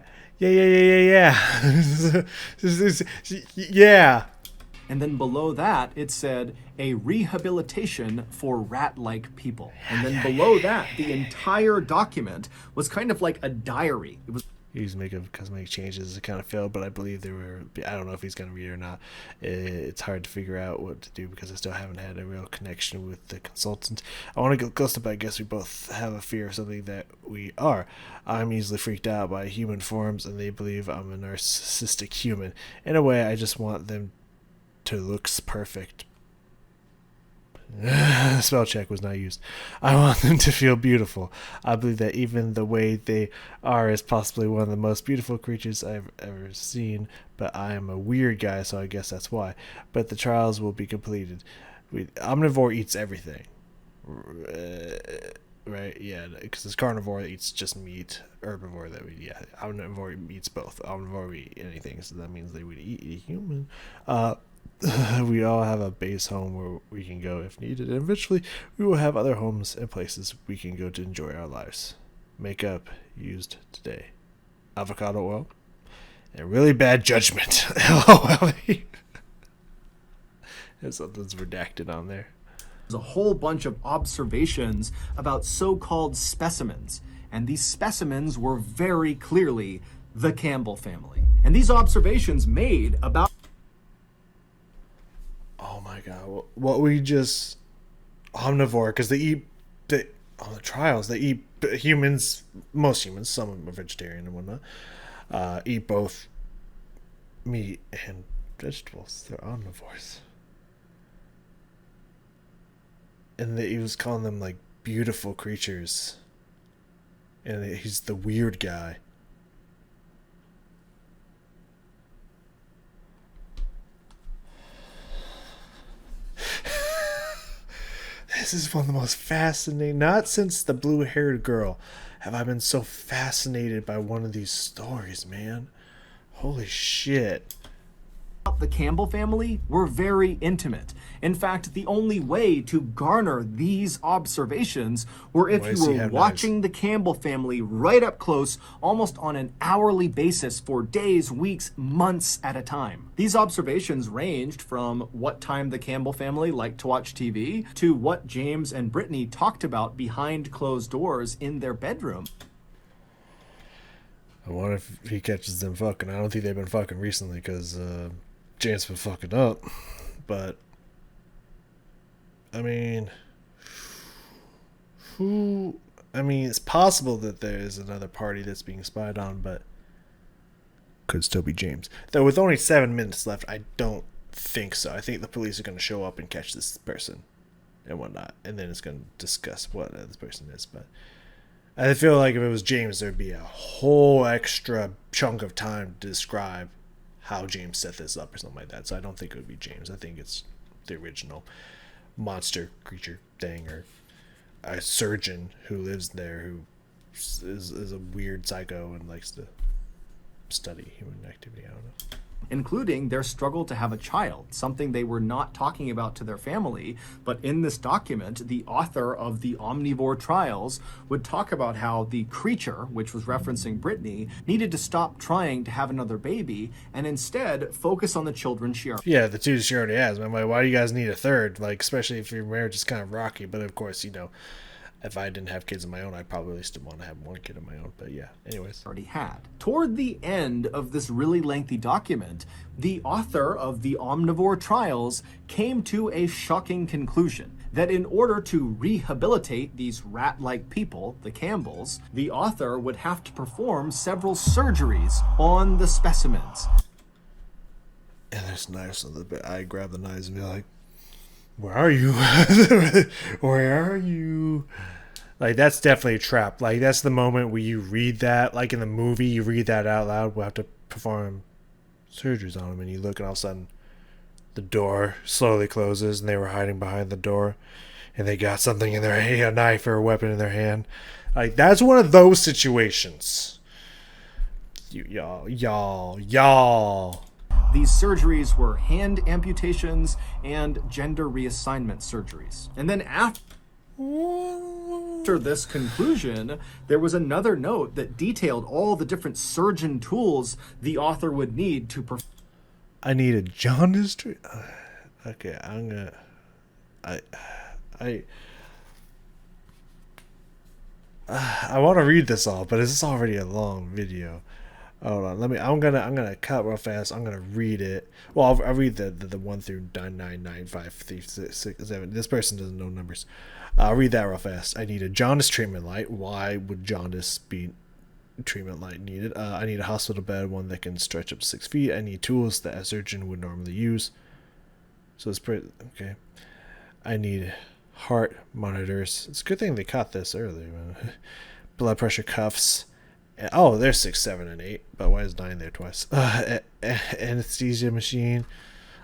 And then below that, it said, a rehabilitation for rat-like people. And then below that, the entire document was kind of like a diary. It was. He was making cosmetic changes. It kind of failed, but I believe they were. I don't know if he's going to read it or not. It's hard to figure out what to do because I still haven't had a real connection with the consultant. I want to go close up, but I guess we both have a fear of something that we are. I'm easily freaked out by human forms, and they believe I'm a narcissistic human. In a way, I just want them to look perfect. Spell check was not used. I want them to feel beautiful. I believe that even the way they are is possibly one of the most beautiful creatures I've ever seen, but I am a weird guy, so I guess that's why. But the trials will be completed. Omnivore eats everything. Right? Yeah, because it's carnivore that eats just meat. Herbivore that omnivore eats both. Omnivore would eat anything, so that means they would eat a human. We all have a base home where we can go if needed, and eventually we will have other homes and places we can go to enjoy our lives. Makeup used today. Avocado oil. And really bad judgment. There's something's redacted on there. There's a whole bunch of observations about so-called specimens. And these specimens were very clearly the Campbell family. And these observations made about... Oh my god, what we just omnivore, because they eat on the trials they eat humans, most humans, some of them are vegetarian and whatnot, eat both meat and vegetables. They're omnivores, and he was calling them like beautiful creatures, and he's the weird guy. This is one of the most fascinating, not since the blue-haired girl have I been so fascinated by one of these stories, man. Holy shit. The Campbell family were very intimate. In fact, the only way to garner these observations were if you were watching the Campbell family right up close, almost on an hourly basis for days, weeks, months at a time. These observations ranged from what time the Campbell family liked to watch TV to what James and Brittany talked about behind closed doors in their bedroom. I wonder if he catches them fucking. I don't think they've been fucking recently because James been fucking up, but I mean, it's possible that there's another party that's being spied on, but could still be James. Though with only 7 minutes left, I don't think so. I think the police are going to show up and catch this person and whatnot, and then it's going to discuss what this person is. But I feel like if it was James, there'd be a whole extra chunk of time to describe how James set this up or something like that. So I don't think it would be James. I think it's the original monster creature thing, or a surgeon who lives there who is a weird psycho and likes to study human activity. I don't know. Including their struggle to have a child, something they were not talking about to their family. But in this document, the author of the Omnivore Trials would talk about how the creature, which was referencing Brittany, needed to stop trying to have another baby and instead focus on the children she already... Yeah, the two she already has. I'm like, why do you guys need a third? Like, especially if your marriage is kind of rocky. But of course, if I didn't have kids of my own, I'd probably still want to have one kid of my own. But yeah, anyways. Already had. Toward the end of this really lengthy document, the author of the Omnivore Trials came to a shocking conclusion that in order to rehabilitate these rat-like people, the Campbells, the author would have to perform several surgeries on the specimens. And there's knives on the bed. I grab the knives and be like, where are you? Where are you? Like, that's definitely a trap. Like, that's the moment where you read that, like in the movie, you read that out loud. We'll have to perform surgeries on him, and you look, and all of a sudden, the door slowly closes, and they were hiding behind the door, and they got something in their hand, a knife or a weapon in their hand. Like, that's one of those situations. Y'all. These surgeries were hand amputations and gender reassignment surgeries. And then after this conclusion, there was another note that detailed all the different surgeon tools the author would need to perform. I need a jaundice treatment. Okay, I want to read this all, but this is already a long video. Hold on, I'm gonna cut real fast. I'm gonna read it. Well, I'll read the 1 through 9995367. This person doesn't know numbers. I'll read that real fast. I need a jaundice treatment light. Why would jaundice be treatment light needed? I need a hospital bed, one that can stretch up to 6 feet. I need tools that a surgeon would normally use. So it's pretty okay. I need heart monitors. It's a good thing they caught this earlier. Blood pressure cuffs. Oh, there's 6, 7, and 8. But why is 9 there twice? Anesthesia machine,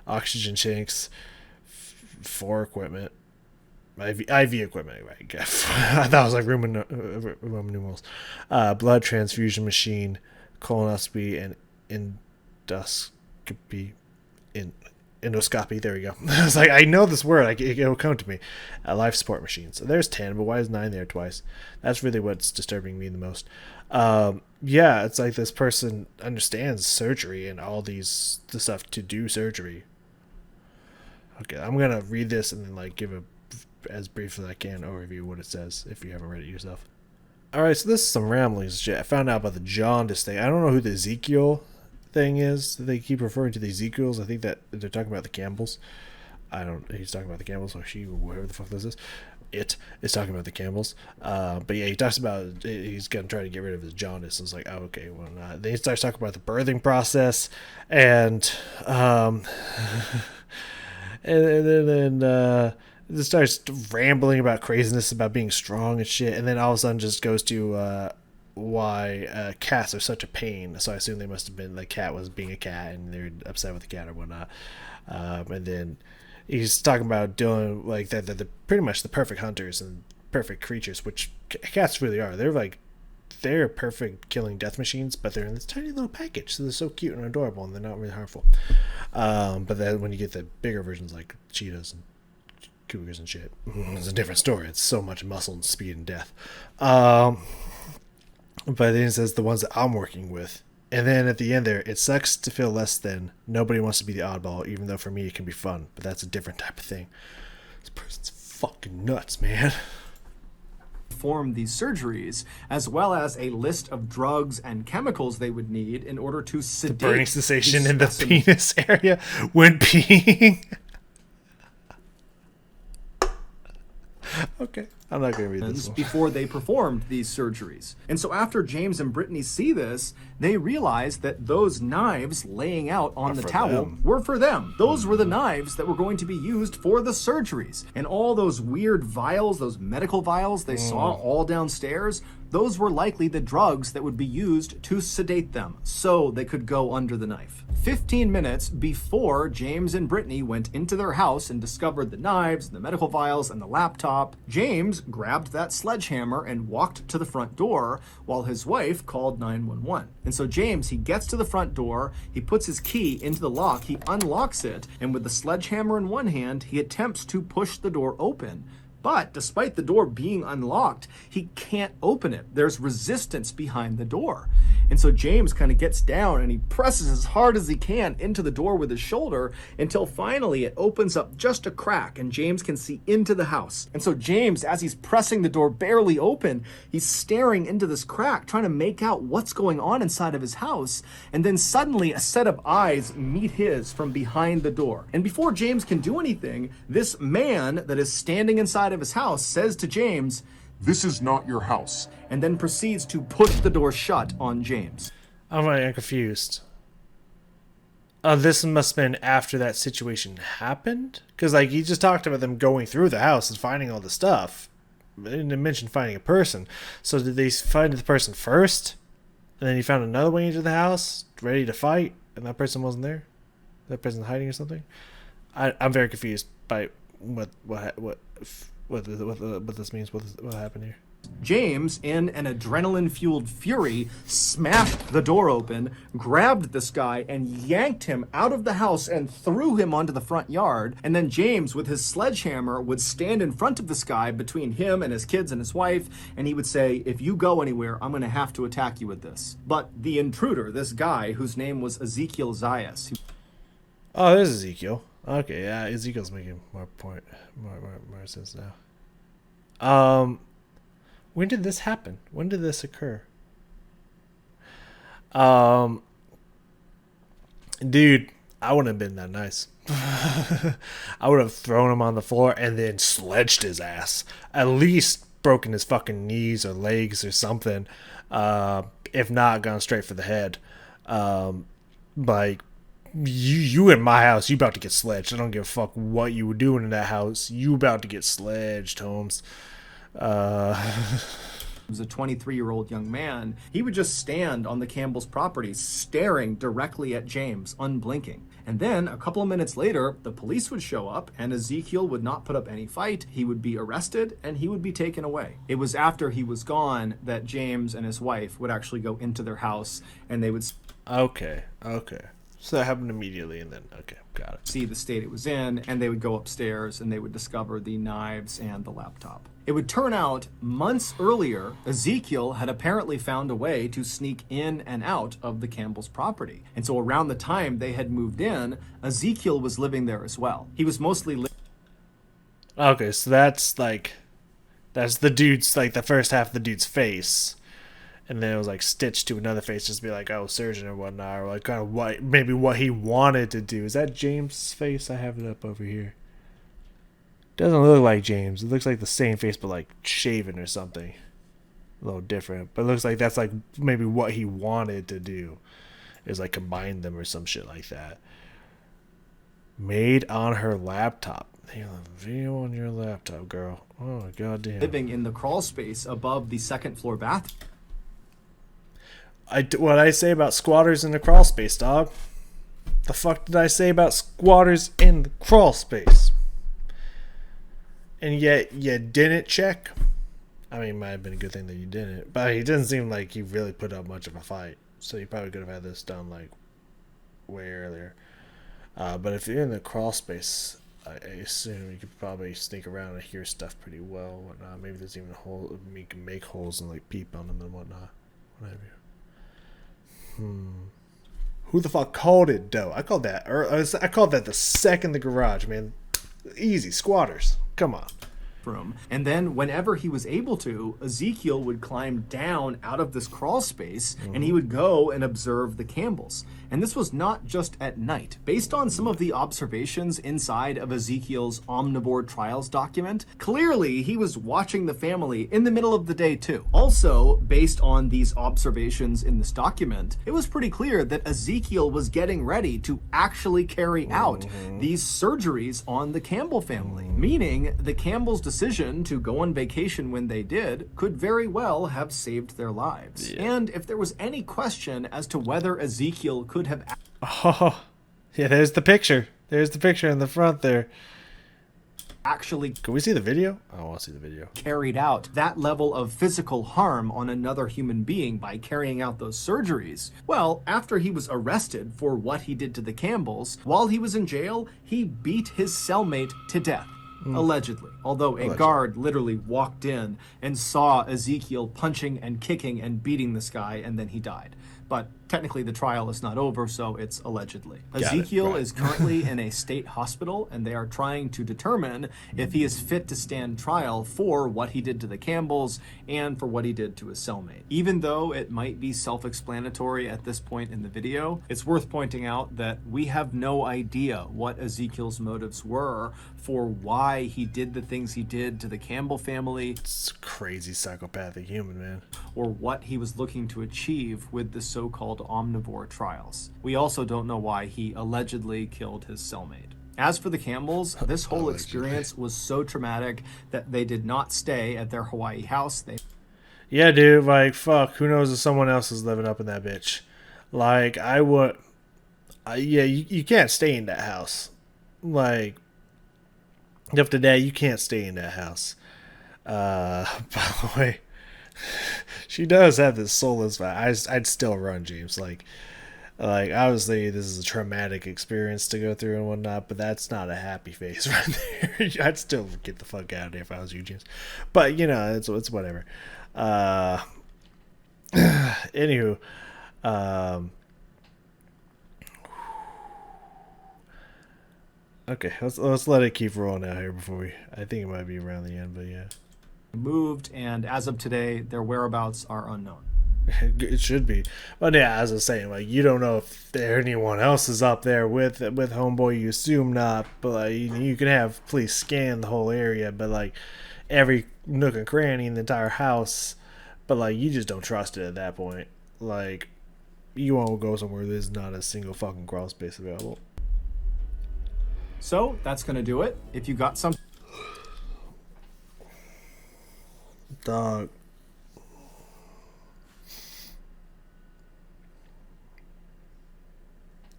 oxygen tanks, 4 equipment, IV equipment. Right? I thought it was like Roman numerals. Blood transfusion machine, colonoscopy, and endoscopy. Endoscopy. There we go. I was like, I know this word. It'll come to me. Life support machine. So there's 10, but why is 9 there twice? That's really what's disturbing me the most. Yeah, it's like this person understands surgery and all the stuff to do surgery. Okay, I'm gonna read this and then like give a as brief as I can overview what it says if you haven't read it yourself. All right, so this is some ramblings shit. I found out about the jaundice thing. I don't know who the Ezekiel thing is. They keep referring to the Ezekiels. I think that they're talking about the Campbells. He's talking about the Campbells, or she, or whoever the fuck this is. It is talking about the Campbells. But yeah, he talks about he's gonna try to get rid of his jaundice. It's like, oh, okay, well, then he starts talking about the birthing process, and and then just starts rambling about craziness about being strong and shit, and then all of a sudden just goes to why cats are such a pain. So I assume they must have been, the cat was being a cat and they're upset with the cat or whatnot. And then he's talking about doing like that. They're pretty much the perfect hunters and perfect creatures, which cats really are. They're perfect killing death machines, but they're in this tiny little package, so they're so cute and adorable, and they're not really harmful. But then when you get the bigger versions like cheetahs and cougars and shit, it's a different story. It's so much muscle and speed and death. But then it says the ones that I'm working with. And then at the end there, it sucks to feel less than. Nobody wants to be the oddball, even though for me it can be fun. But that's a different type of thing. This person's fucking nuts, man. Perform these surgeries, as well as a list of drugs and chemicals they would need in order to sedate the burning sensation in the penis area when peeing. Okay, I'm not going to read this one. Before they performed these surgeries. And so after James and Brittany see this, they realize that those knives laying out on the towel were for them. Those were the knives that were going to be used for the surgeries. And all those weird vials, those medical vials they saw all downstairs, those were likely the drugs that would be used to sedate them so they could go under the knife. 15 minutes before James and Brittany went into their house and discovered the knives, the medical vials, and the laptop, James grabbed that sledgehammer and walked to the front door while his wife called 911. And so James, he gets to the front door, he puts his key into the lock, he unlocks it, and with the sledgehammer in one hand, he attempts to push the door open. But despite the door being unlocked, he can't open it. There's resistance behind the door. And so James kind of gets down and he presses as hard as he can into the door with his shoulder until finally it opens up just a crack and James can see into the house. And so James, as he's pressing the door barely open, he's staring into this crack, trying to make out what's going on inside of his house. And then suddenly a set of eyes meet his from behind the door. And before James can do anything, this man that is standing inside of his house says to James, "This is not your house," and then proceeds to push the door shut on James. I'm confused. This must have been after that situation happened? Because, like, he just talked about them going through the house and finding all the stuff. they didn't mention finding a person. So did they find the person first, and then he found another way into the house, ready to fight, and that person wasn't there? That person's hiding or something? I'm very confused by what this means. What happened here? James, in an adrenaline-fueled fury, smashed the door open, grabbed this guy, and yanked him out of the house and threw him onto the front yard. And then James, with his sledgehammer, would stand in front of this guy between him and his kids and his wife, and he would say, "If you go anywhere, I'm going to have to attack you with this." But the intruder, this guy, whose name was Ezekiel Zayas. Oh, there's Ezekiel. Okay, yeah, Ezekiel's making more sense now. When did this happen? When did this occur? Dude, I wouldn't have been that nice. I would have thrown him on the floor and then sledged his ass. At least broken his fucking knees or legs or something. If not, gone straight for the head. Like, you in my house, you about to get sledged. I don't give a fuck what you were doing in that house. You about to get sledged, Holmes. Was a 23-year-old young man. He would just stand on the Campbell's property staring directly at James, unblinking. And then a couple of minutes later, the police would show up and Ezekiel would not put up any fight. He would be arrested and he would be taken away. It was after he was gone that James and his wife would actually go into their house and they would Okay. So that happened immediately and then, okay, got it. See the state it was in, and they would go upstairs and they would discover the knives and the laptop. It would turn out months earlier, Ezekiel had apparently found a way to sneak in and out of the Campbell's property. And so around the time they had moved in, Ezekiel was living there as well. He was mostly Okay, so that's the dude's, like, the first half of the dude's face. And then it was like stitched to another face, just be like, oh, surgeon or whatnot, or like kind of what he wanted to do. Is that James' face? I have it up over here. Doesn't look like James. It looks like the same face, but like shaven or something. A little different. But it looks like that's like maybe what he wanted to do, is like combine them or some shit like that. Made on her laptop. Hey, video on your laptop, girl. Oh, goddamn. living in the crawl space above the second floor bathroom. What I say about squatters in the crawl space, dog? The fuck did I say about squatters in the crawl space? And yet you didn't check? I mean, it might have been a good thing that you didn't, but it doesn't seem like you really put up much of a fight. So you probably could have had this done like way earlier. But if you're in the crawl space, I assume you could probably sneak around and hear stuff pretty well. Whatnot. Maybe there's even a hole. You can make holes and like peep on them and whatnot. Whatever. Who the fuck called it though? I called that the second the garage, man. Easy, squatters. Come on. Room. And then whenever he was able to, Ezekiel would climb down out of this crawl space and he would go and observe the Campbells. And this was not just at night. Based on some of the observations inside of Ezekiel's Omnivore Trials document, clearly he was watching the family in the middle of the day too. Also, based on these observations in this document, it was pretty clear that Ezekiel was getting ready to actually carry out these surgeries on the Campbell family, meaning the Campbells' decision to go on vacation when they did could very well have saved their lives. Yeah. And if there was any question as to whether Ezekiel could have yeah, there's the picture. There's the picture in the front there. Actually, can we see the video? I want to see the video. Carried out that level of physical harm on another human being by carrying out those surgeries. Well, after he was arrested for what he did to the Campbells, while he was in jail, he beat his cellmate to death. Allegedly. Although a guard literally walked in and saw Ezekiel punching and kicking and beating this guy, and then he died. But technically the trial is not over, so it's allegedly. Ezekiel is currently in a state hospital, and they are trying to determine if he is fit to stand trial for what he did to the Campbells and for what he did to his cellmate. Even though it might be self-explanatory at this point in the video, it's worth pointing out that we have no idea what Ezekiel's motives were for why he did the things he did to the Campbell family. It's a crazy psychopathic human, man. Or what he was looking to achieve with the so-called Omnivore Trials. We also don't know why he allegedly killed his cellmate. As for the Campbells, this whole experience was so traumatic that they did not stay at their Hawaii house. They Yeah, dude, like, fuck, who knows if someone else is living up in that bitch. Like, I would, yeah, you can't stay in that house. Like, up to that, you can't stay in that house. By the way, she does have this soulless vibe. I'd still run, James. Like obviously this is a traumatic experience to go through and whatnot, but that's not a happy face right there. I'd still get the fuck out of there if I was you, James. But you know, it's whatever. Anywho, okay, let's let it keep rolling out here before we. I think it might be around the end, but yeah. moved, and as of today, their whereabouts are unknown. It should be, but yeah, as I was saying, like you don't know if there anyone else is up there with homeboy. You assume not, but like you can have police scan the whole area, but like every nook and cranny in the entire house, but like you just don't trust it at that point. Like you won't go somewhere there's not a single fucking crawl space available. So that's gonna do it. If you got some. Dog.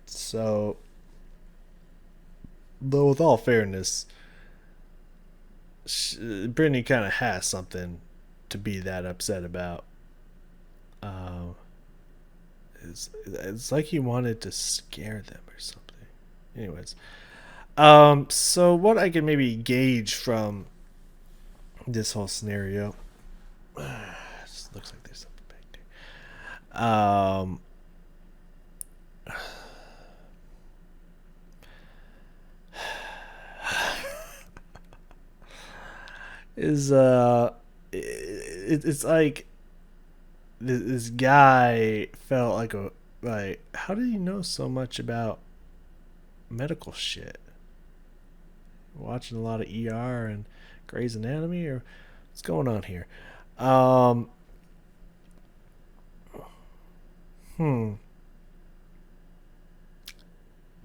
So, though, with all fairness, Brittany kind of has something to be that upset about. It's like he wanted to scare them or something. Anyways, so what I can maybe gauge from this whole scenario, just looks like there's something back there. Is it's like this guy felt like how did he know so much about medical shit? Watching a lot of ER and Grey's Anatomy, or what's going on here?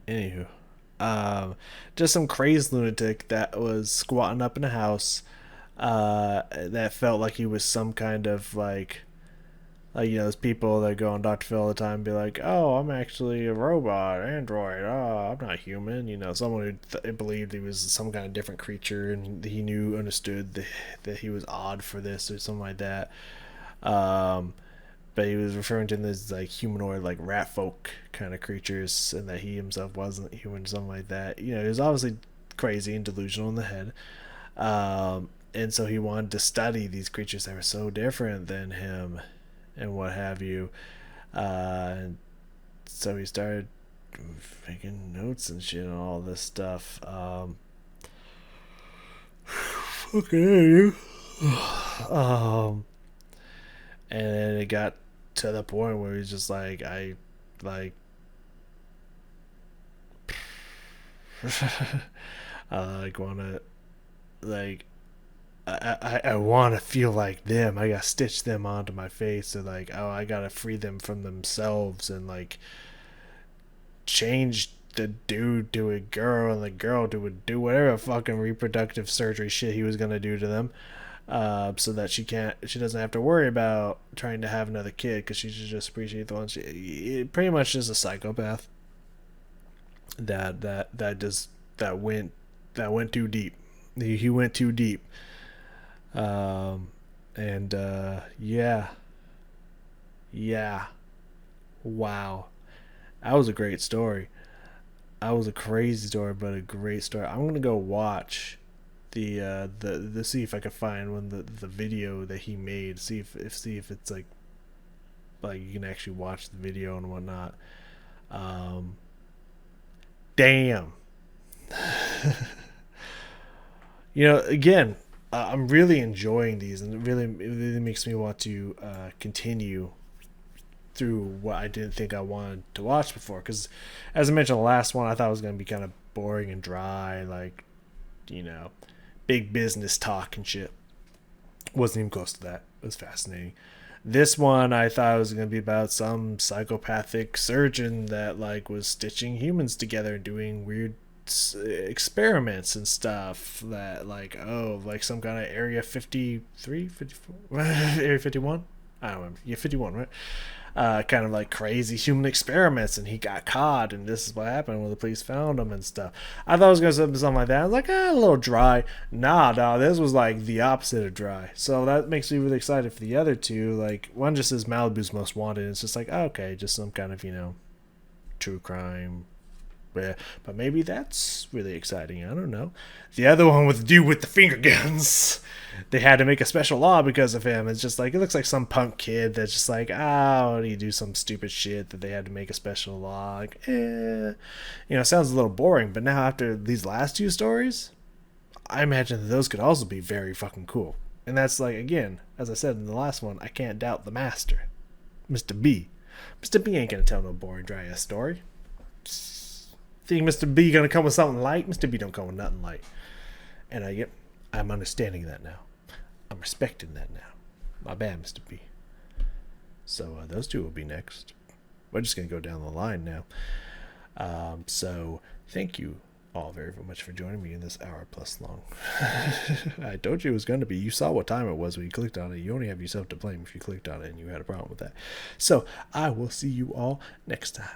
Anywho, just some crazed lunatic that was squatting up in a house. That felt like he was some kind of like you know, those people that go on Dr. Phil all the time and be like, oh, I'm actually a robot, android, oh, I'm not human. You know, someone who believed he was some kind of different creature and he understood that he was odd for this or something like that. But he was referring to them as like humanoid, like rat folk kind of creatures, and that he himself wasn't human, something like that. You know, he was obviously crazy and delusional in the head. And so he wanted to study these creatures that were so different than him and what have you. And so he started making notes and shit on all this stuff. Fucking you. And then it got to the point where he's just like, I wanna like I want to feel like them. I gotta stitch them onto my face, or like, oh, I gotta free them from themselves, and like change the dude to a girl and the girl to do whatever fucking reproductive surgery shit he was gonna do to them, so that she doesn't have to worry about trying to have another kid because she should just appreciate the one. She pretty much is a psychopath. That went too deep. He went too deep. Yeah, wow, that was a great story. That was a crazy story, but a great story. I'm gonna go watch the see if I can find the video that he made. See if it's like you can actually watch the video and whatnot. Damn. You know, again, I'm really enjoying these, and it really makes me want to continue through what I didn't think I wanted to watch before. Because, as I mentioned, the last one I thought was going to be kind of boring and dry, like, you know, big business talk and shit. Wasn't even close to that. It was fascinating. This one I thought was going to be about some psychopathic surgeon that like was stitching humans together and doing weird experiments and stuff that like like some kind of area 53 54 area 51, I don't remember. Yeah, 51, right? Kind of like crazy human experiments, and he got caught, and this is what happened when the police found him and stuff. I thought it was gonna be something like that. I was like, a little dry. Nah, this was like the opposite of dry. So that makes me really excited for the other two. Like, one just says Malibu's Most Wanted. It's just like, okay, just some kind of, true crime. Yeah, but maybe that's really exciting. I don't know. The other one with the dude with the finger guns. They had to make a special law because of him. It's just like, it looks like some punk kid that's just like, you do some stupid shit that they had to make a special law. Like, it sounds a little boring. But now after these last two stories, I imagine that those could also be very fucking cool. And that's like, again, as I said in the last one, I can't doubt the master, Mr. B. Mr. B ain't gonna tell no boring, dry ass story. Think Mr. B gonna come with something light? Mr. B don't come with nothing light. And I'm understanding that now. I'm respecting that now. My bad, Mr. B. So those two will be next. We're just gonna go down the line now. So thank you all very, very much for joining me in this hour plus long. I told you it was going to be. You saw what time it was when you clicked on it. You only have yourself to blame if you clicked on it and you had a problem with that. So I will see you all next time.